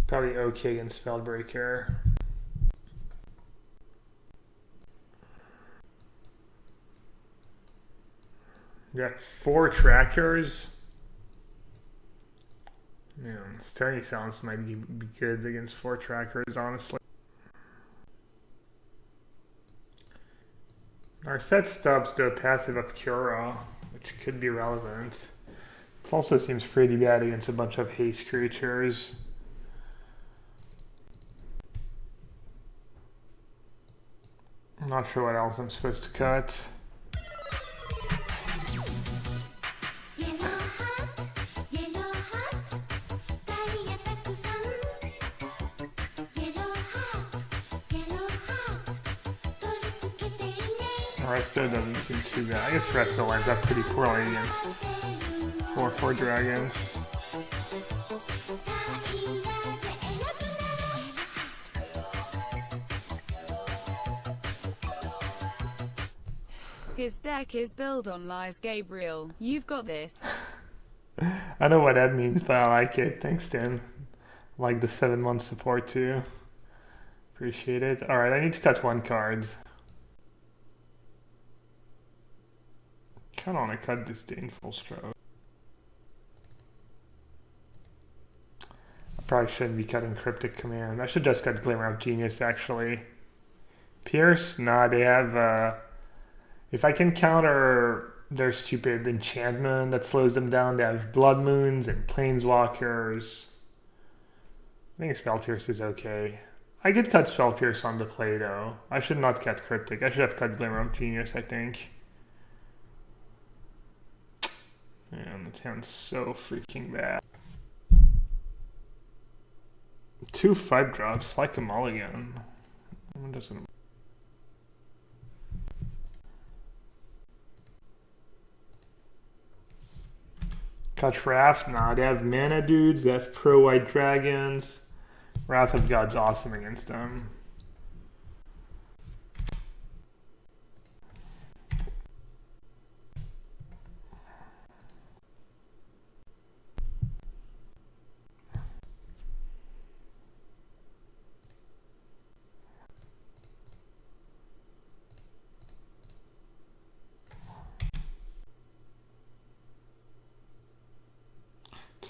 Probably okay against Spellbreaker. You got 4 trackers. Man, Stony Silence might be good against 4 trackers, honestly. Our set stops to a passive of Cura, which could be relevant. It also seems pretty bad against a bunch of haste creatures. I'm not sure what else I'm supposed to cut. Resto doesn't seem too bad. I guess Resto lines up pretty poorly against 4/4 dragons. His deck is built on lies, Gabriel. You've got this. I know what that means, but I like it. Thanks, Tim. I like the 7-month support too. Appreciate it. Alright, I need to cut 1 card. Kind of want to cut Disdainful Stroke. I probably shouldn't be cutting Cryptic Command. I should just cut Glimmer of Genius, actually. Pierce? Nah, they have... if I can counter their stupid enchantment that slows them down, they have Blood Moons and Planeswalkers. I think Spell Pierce is okay. I could cut Spell Pierce on the play, though. I should not cut Cryptic. I should have cut Glimmer of Genius, I think. Man, that sounds so freaking bad. 2 5-drops, like a mulligan. What doesn't... Cut Wrath? Nah, they have mana dudes, they have pro-white dragons. Wrath of God's awesome against them.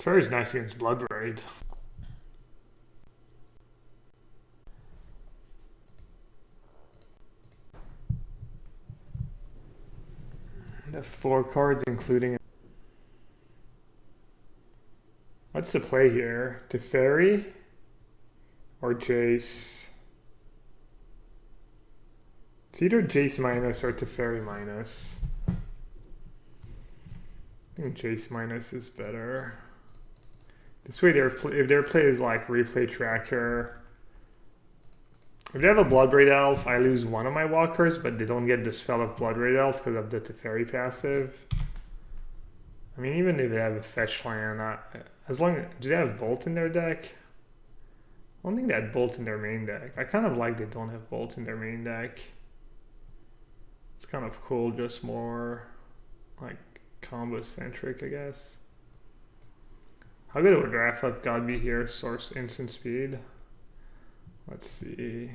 Teferi's nice against Blood Braid. The 4 cards, including. What's the play here? Teferi or Jace? It's either Jace minus or Teferi minus. I think Jace minus is better. This way, if their play is like replay tracker, if they have a Bloodbraid Elf, I lose one of my walkers, but they don't get the spell of Bloodbraid Elf because of the Teferi passive. I mean, even if they have a fetch land, as long as, do they have Bolt in their deck? I don't think they had Bolt in their main deck. I kind of like they don't have Bolt in their main deck. It's kind of cool, just more like combo centric, I guess. How good would Rafa God be here? Source instant speed. Let's see.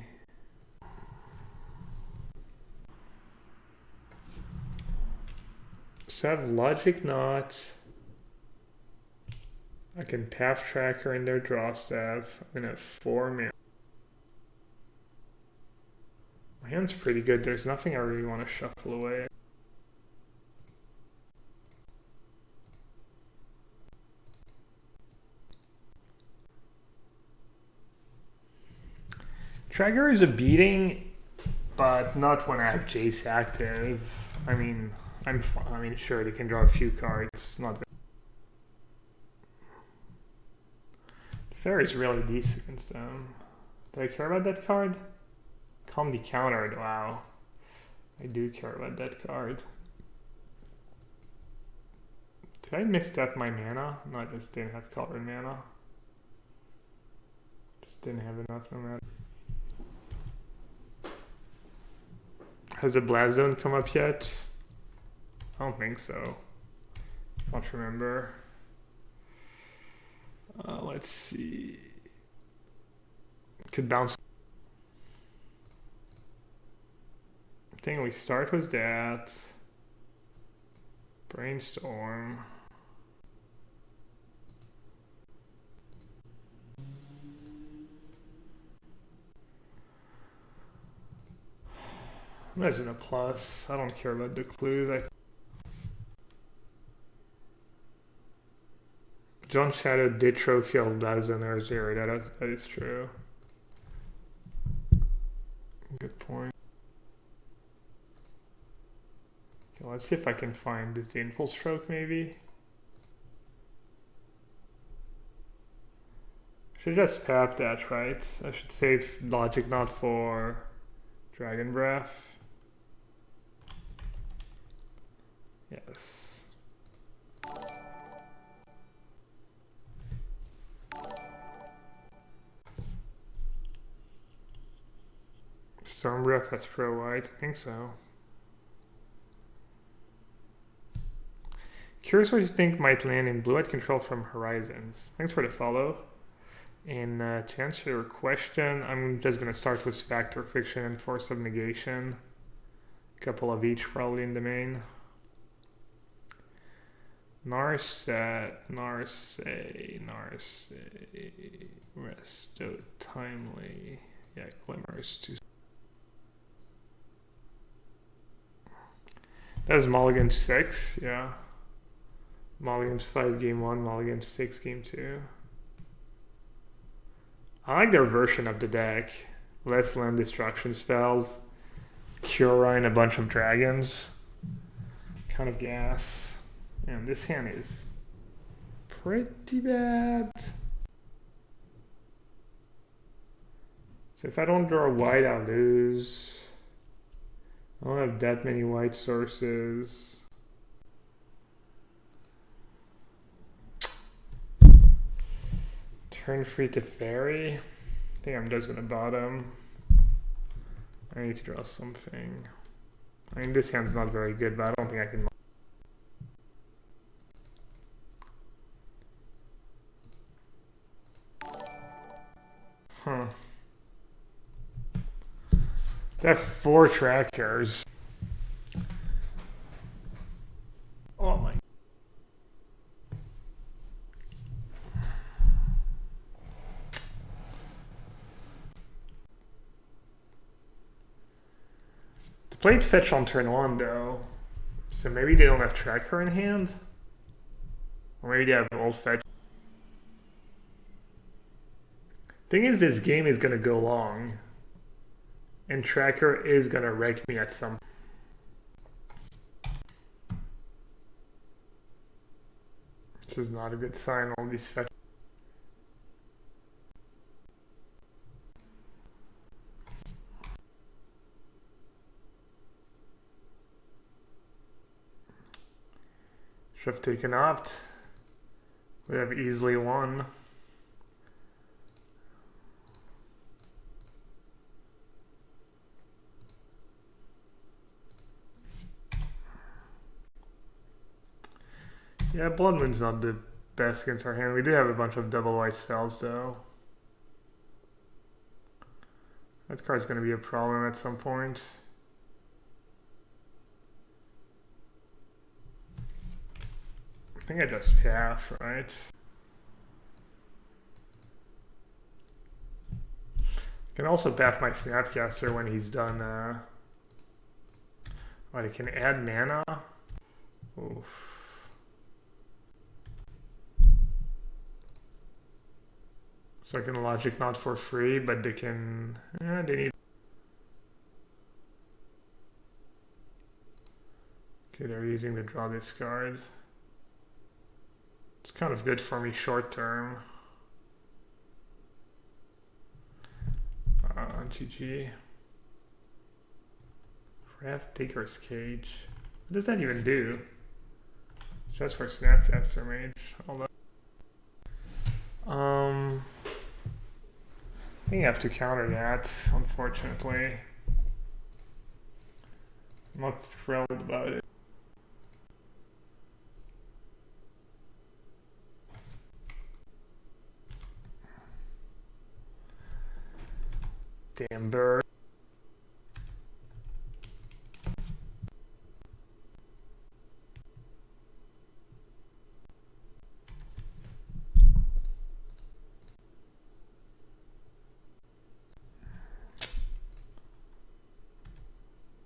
So I have Logic Knot. I can Path Tracker in their draw staff. I'm gonna have 4 mana. My hand's pretty good. There's nothing I really want to shuffle away. Tracker is a beating, but not when I have Jace active. I mean, sure, they can draw a few cards. Not. Fair is really decent against them. Do I care about that card? Can't be countered. Wow, I do care about that card. Did I misstep my mana? No, I just didn't have colored mana. Just didn't have enough no matter. Has a Blast Zone come up yet? I don't think so. Can't remember. Let's see. Could bounce. I think we start with that. Brainstorm. That's been a plus. I don't care about the clues. John Shadow did trophy of Blazon or 0. That is true. Good point. Okay, let's see if I can find Disdainful Stroke maybe. Should just pap that, right? I should save Logic Knot for Dragon Breath. Yes. Storm Breath has pro white. I think so. Curious what you think might land in blue-white control from Horizons. Thanks for the follow. And to answer your question, I'm just going to start with Fact or Fiction and Force of Negation. A couple of each probably in the main. Narset, Resto, Timely. Yeah, Glimmers too. That was Mulligan 6, yeah. Mulligan's 5 game 1, Mulligan's 6 game 2. I like their version of the deck. Less land destruction spells. Cura and a bunch of dragons. Kind of gas. And this hand is pretty bad. So if I don't draw white, I'll lose. I don't have that many white sources. Turn free to Fairy. I think I'm just gonna bottom. I need to draw something. I mean, this hand's not very good, but I don't think I can. Huh. They have 4 trackers. Oh my. Played fetch on turn 1 though. So maybe they don't have tracker in hand? Or maybe they have old fetch. Thing is, this game is gonna go long. And tracker is gonna wreck me at some. Which is not a good sign, all these fetch. Should have taken opt. We have easily won. Yeah, Blood Moon's not the best against our hand. We do have a bunch of double white spells though. That card's going to be a problem at some point. I think I just path, right? I can also path my Snapcaster when he's done. I can add mana. Oof. Second logic not for free, but they can. They need. Okay, they're using the draw this card. It's kind of good for me short term. GG. Craft Taker's Cage. What does that even do? Just for Snapcaster Mage. Hold on. I think I have to counter that, unfortunately. I'm not thrilled about it. Damn bird.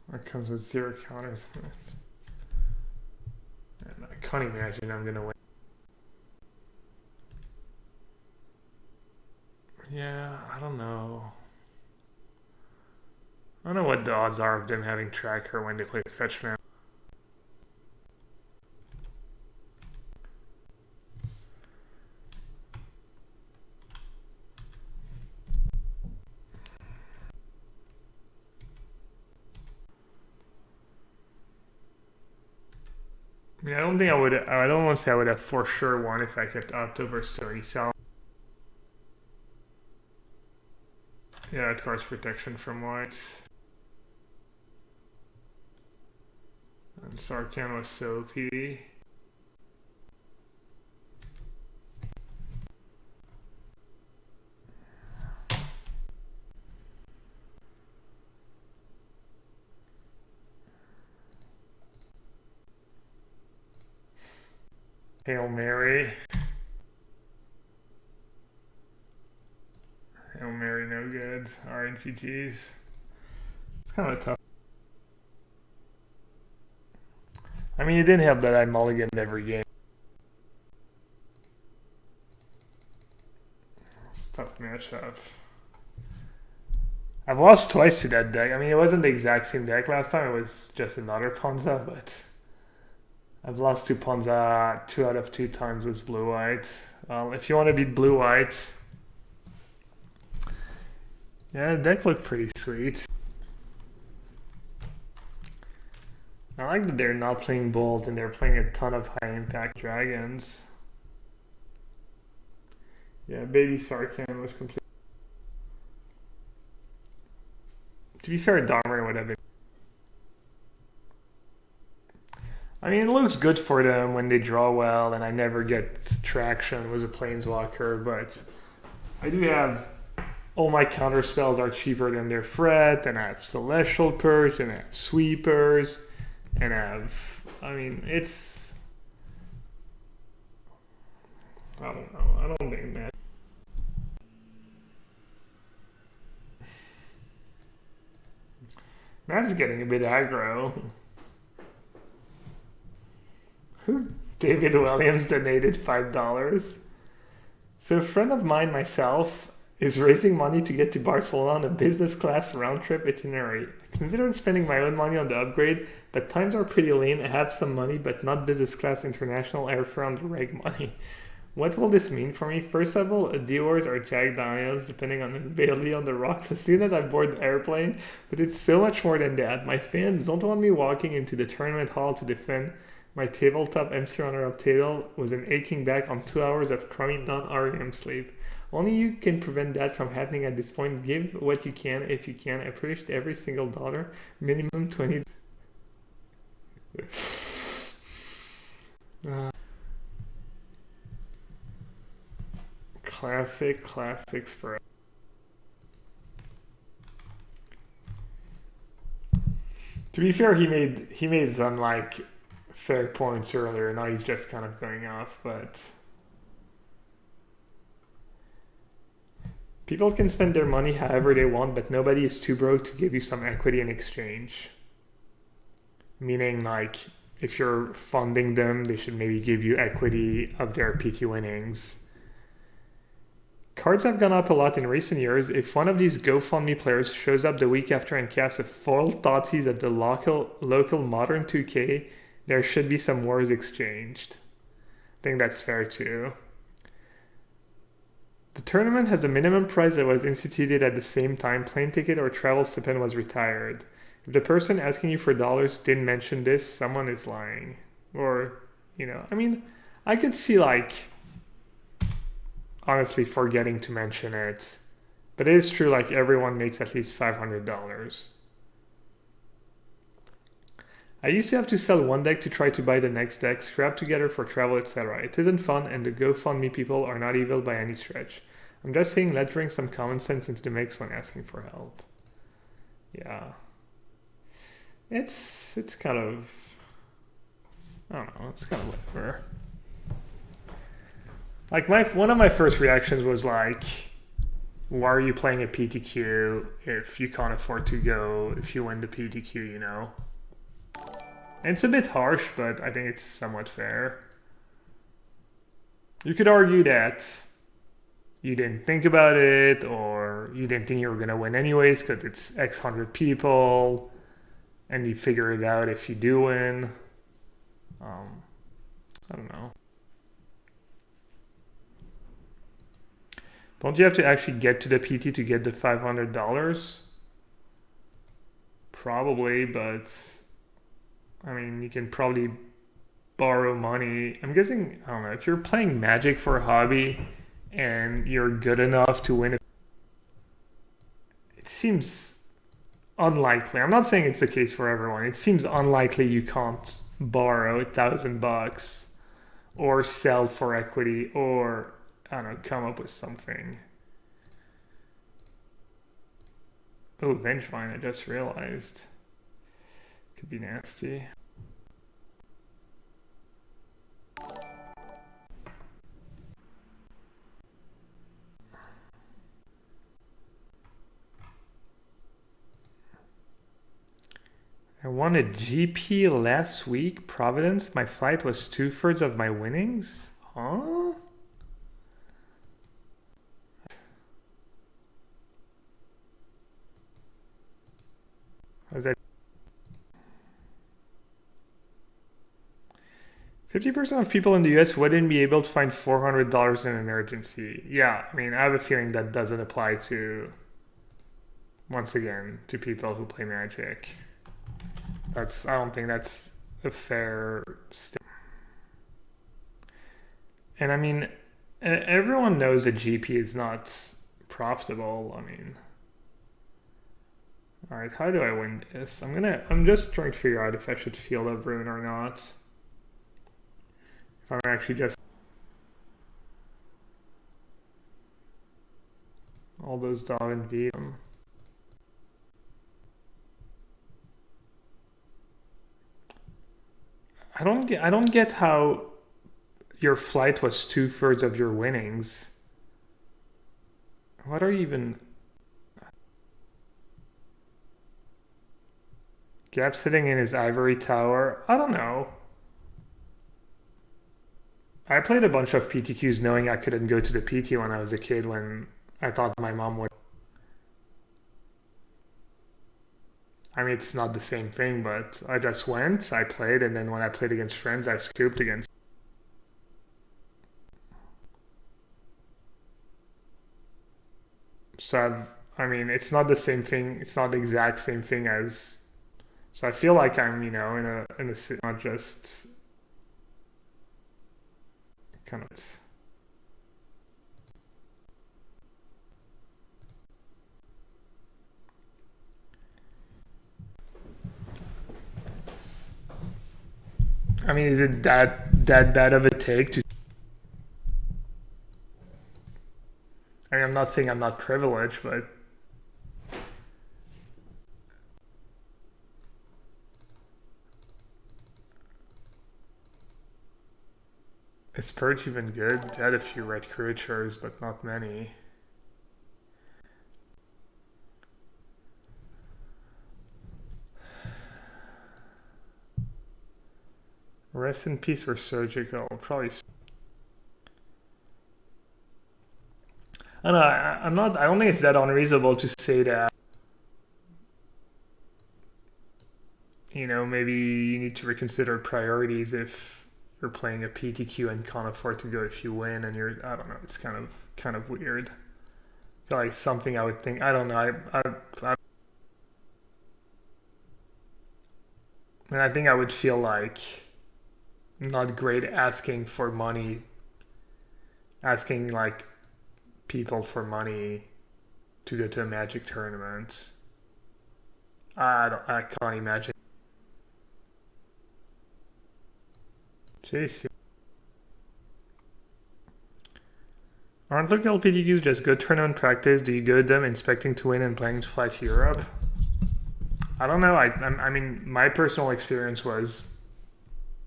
That comes with 0 counters. And I can't imagine I'm gonna win. Yeah, I don't know. I don't know what the odds are of them having tracker when they play fetch man. I mean, I don't think I would. I don't want to say I would have for sure won if I kept October story. So yeah, it card's protection from white. And Sarkhan was so OP. Hail Mary. Hail Mary, no good. Alright, GG's. It's kind of tough. I mean, you didn't have that I mulliganed every game. It's a tough matchup. I've lost twice to that deck. I mean, it wasn't the exact same deck last time. It was just another Ponza, but I've lost to Ponza 2 out of 2 times with blue-white. If you want to beat blue-white, yeah, the deck looked pretty sweet. I like that they're not playing Bolt and they're playing a ton of high-impact dragons. Yeah, Baby Sarkhan was complete. To be fair, Dahmer would have been. I mean, it looks good for them when they draw well, and I never get traction with a Planeswalker, but I do have. All my counter spells are cheaper than their threat, and I have Celestial Curse, and I have Sweepers, and I have. I mean, it's. I don't know. I don't think that. That's getting a bit aggro. Who? David Williams donated $5. So a friend of mine, myself, is raising money to get to Barcelona on a business class round trip itinerary. I considered spending my own money on the upgrade, but times are pretty lean. I have some money, but not business class international airfare on the reg money. What will this mean for me? First of all, Diors or Jagged Diamonds, depending on the availability on the rocks, as soon as I board the airplane. But it's so much more than that. My fans don't want me walking into the tournament hall to defend my tabletop MC runner-up title with an aching back on 2 hours of crummy non-REM sleep. Only you can prevent that from happening at this point. Give what you can if you can. I appreciate every single dollar. Minimum 20. Classics forever. To be fair, he made some like fair points earlier. Now he's just kind of going off, but people can spend their money however they want, but nobody is too broke to give you some equity in exchange. Meaning, like, if you're funding them, they should maybe give you equity of their PT winnings. Cards have gone up a lot in recent years. If one of these GoFundMe players shows up the week after and casts a foil Thoughtseize at the local Modern 2K, there should be some words exchanged. I think that's fair too. The tournament has a minimum price that was instituted at the same time plane ticket or travel stipend was retired. If the person asking you for dollars didn't mention this, someone is lying. Or, I mean, I could see like honestly forgetting to mention it. But it is true, like everyone makes at least $500. I used to have to sell one deck to try to buy the next deck, scrap together for travel, etc. It isn't fun, and the GoFundMe people are not evil by any stretch. I'm just saying let's bring some common sense into the mix when asking for help. Yeah. It's kind of, I don't know, it's kind of whatever. Like one of my first reactions was like, why are you playing a PTQ if you can't afford to go if you win the PTQ, And it's a bit harsh, but I think it's somewhat fair. You could argue that you didn't think about it, or you didn't think you were going to win anyways because it's X hundred people, and you figure it out if you do win. I don't know. Don't you have to actually get to the PT to get the $500? Probably, but I mean, you can probably borrow money. I'm guessing, I don't know, if you're playing Magic for a hobby and you're good enough to win it, it seems unlikely. I'm not saying it's the case for everyone. It seems unlikely you can't borrow $1,000 or sell for equity or, I don't know, come up with something. Oh, Vengevine, I just realized. Could be nasty. I won a GP last week, Providence. My flight was 2/3 of my winnings. Huh? Was that 50% of people in the US wouldn't be able to find $400 in an urgency? Yeah, I mean, I have a feeling that doesn't apply to, once again, to people who play Magic. I don't think that's a fair statement. And I mean, everyone knows that GP is not profitable. I mean, all right, how do I win this? I'm just trying to figure out if I should Field of Ruin or not. If I'm actually just all those dog and V. I don't get how your flight was 2/3 of your winnings. What are you even? Gap sitting in his ivory tower. I don't know. I played a bunch of PTQs knowing I couldn't go to the PT when I was a kid when I thought my mom would. I mean, it's not the same thing, but I just went, I played, and then when I played against friends, I scooped against. So I mean, it's not the same thing. It's not the exact same thing as. So I feel like I'm, in a not just kind of. I mean, is it that bad of a take to? I mean, I'm not saying I'm not privileged, but is Purge even good? They had a few red creatures, but not many. Rest in peace or surgical, probably. I don't know, I'm not. I don't think it's that unreasonable to say that. Maybe you need to reconsider priorities if you're playing a PTQ and can't afford to go if you win, and you're. I don't know. It's kind of weird. I feel like something I would think. I don't know. I think I would feel like not great asking for money, asking like people for money to go to a Magic tournament. I can't imagine. JC. Aren't local PTQs just good tournament practice? Do you go to them expecting to win and planning to fly to Europe? I don't know. I mean, my personal experience was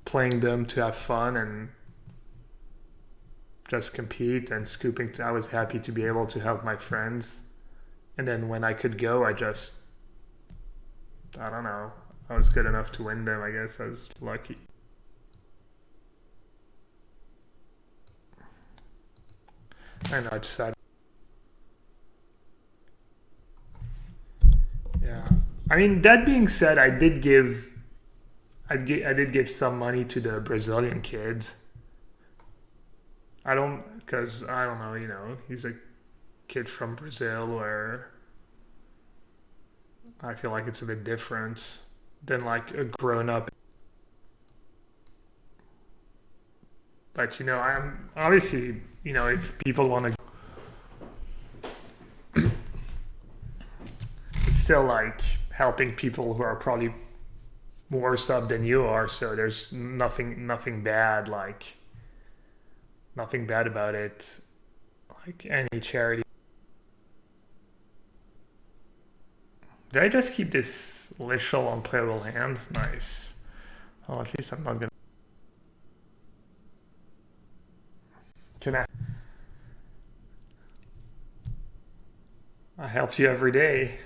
playing them to have fun and just compete and scooping. I was happy to be able to help my friends. And then when I could go, I don't know. I was good enough to win them. I guess I was lucky. I know, it's sad. Yeah. I mean, that being said, I did give some money to the Brazilian kids. Because I don't know, he's a kid from Brazil where I feel like it's a bit different than like a grown up. But I'm obviously, if people want to, it's still like helping people who are probably worse up than you are. So there's nothing bad, nothing bad about it. Like any charity. Did I just keep this Lishal unplayable hand? Nice. Well, at least I'm not gonna. I help you every day.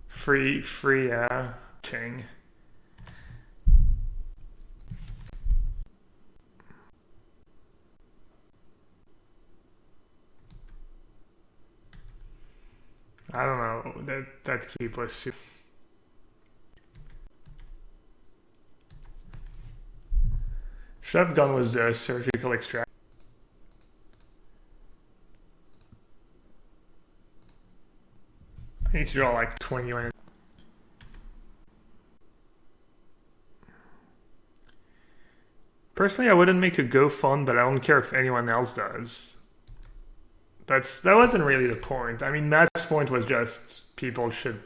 Free Ching. I don't know. That keep was super. Shotgun was a surgical extract. I need to draw like 20 lands. Personally, I wouldn't make a GoFund, but I don't care if anyone else does. That wasn't really the point. I mean, Matt's point was just people should,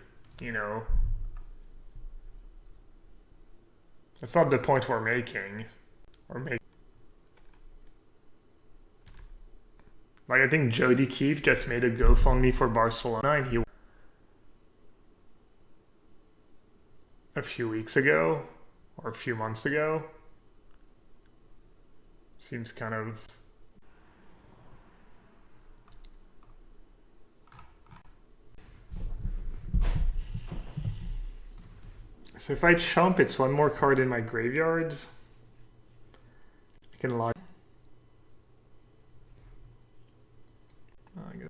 That's not the point we're making. Like, I think Jody Keefe just made a GoFundMe for Barcelona, and he a few weeks ago or a few months ago. Seems kind of So if I chump, it's one more card in my graveyards. I can log. Oh, I guess.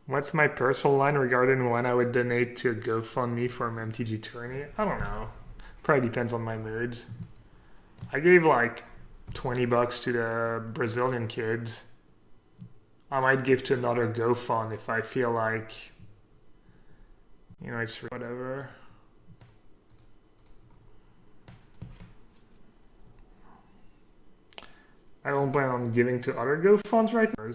What's my personal line regarding when I would donate to a GoFundMe for an MTG tourney? I don't know. Probably depends on my mood. I gave like $20 to the Brazilian kids. I might give to another GoFund if I feel like, you know, it's whatever. I don't plan on giving to other GoFunds right now.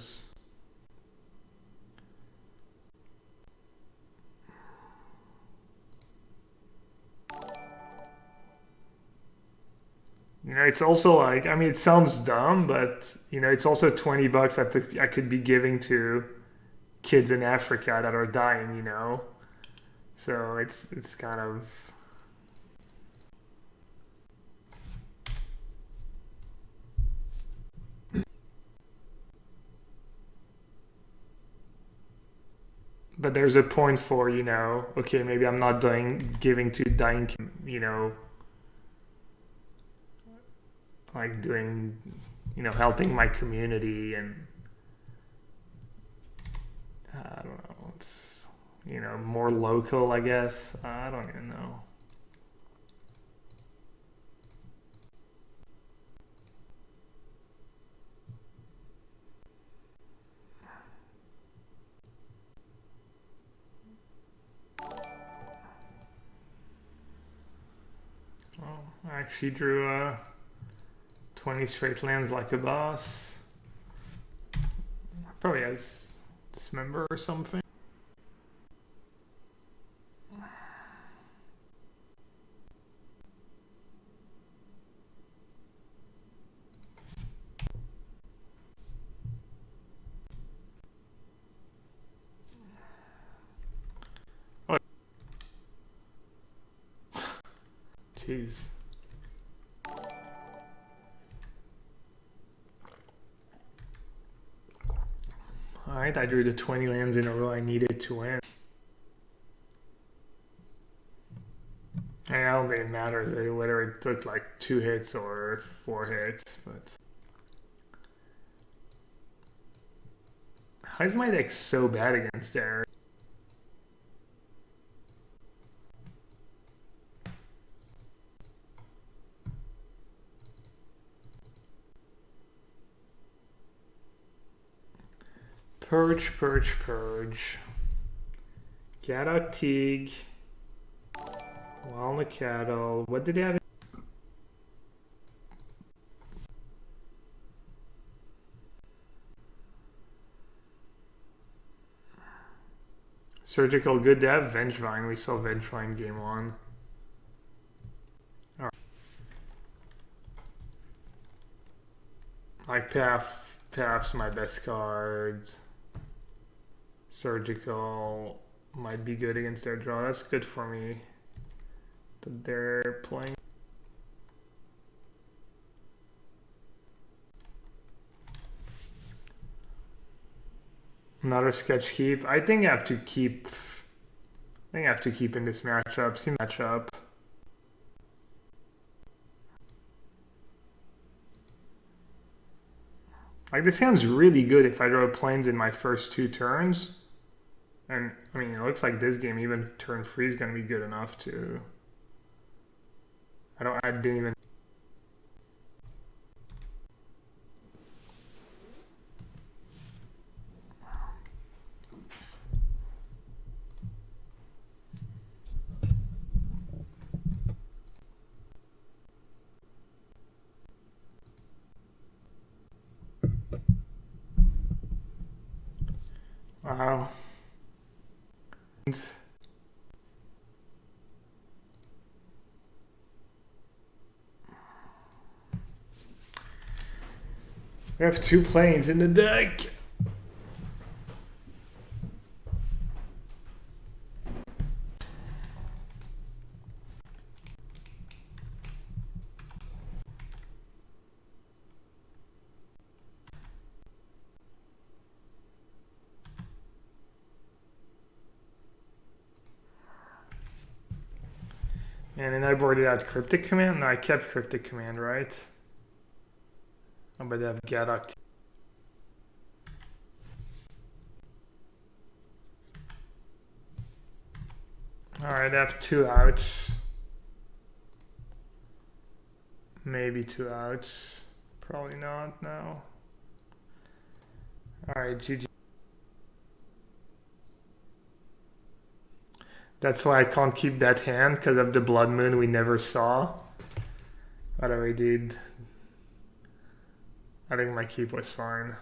You know, it's also like, I mean, it sounds dumb, but, you know, it's also $20 I could be giving to kids in Africa that are dying, you know? So it's kind of... But there's a point for, you know, okay, maybe I'm not giving to dying, you know, like doing, you know, helping my community and I don't know, it's, you know, more local, I guess. I don't even know. Well, I actually drew 20 straight lands like a boss. Probably has Dismember or something. Oh. Jeez. Alright, I drew the 20 lands in a row I needed to win. And I don't think it matters whether it took like 2 hits or 4 hits, but... How is my deck so bad against Eric? Purge, purge, purge. Gaddock Teague. Walnut Cattle. What did they have? Surgical Good. They have Vengevine. We saw Vengevine game 1. All right. Like Path's my best cards. Surgical might be good against their draw. That's good for me. That they're playing. Another sketch keep. I think I have to keep. I have to keep in this matchup. See matchup. Like this sounds really good if I draw planes in my first 2 turns. And I mean, it looks like this game, even turn 3 is going to be good enough to. I didn't even. Wow. We have 2 planes in the deck. And then I boarded out Cryptic Command. No, I kept Cryptic Command, right? Oh, but I have Gadok. Alright, I have 2 outs. Maybe 2 outs. Probably not, no. Alright, GG. That's why I can't keep that hand, because of the Blood Moon we never saw. But I did. I think my keep was fine.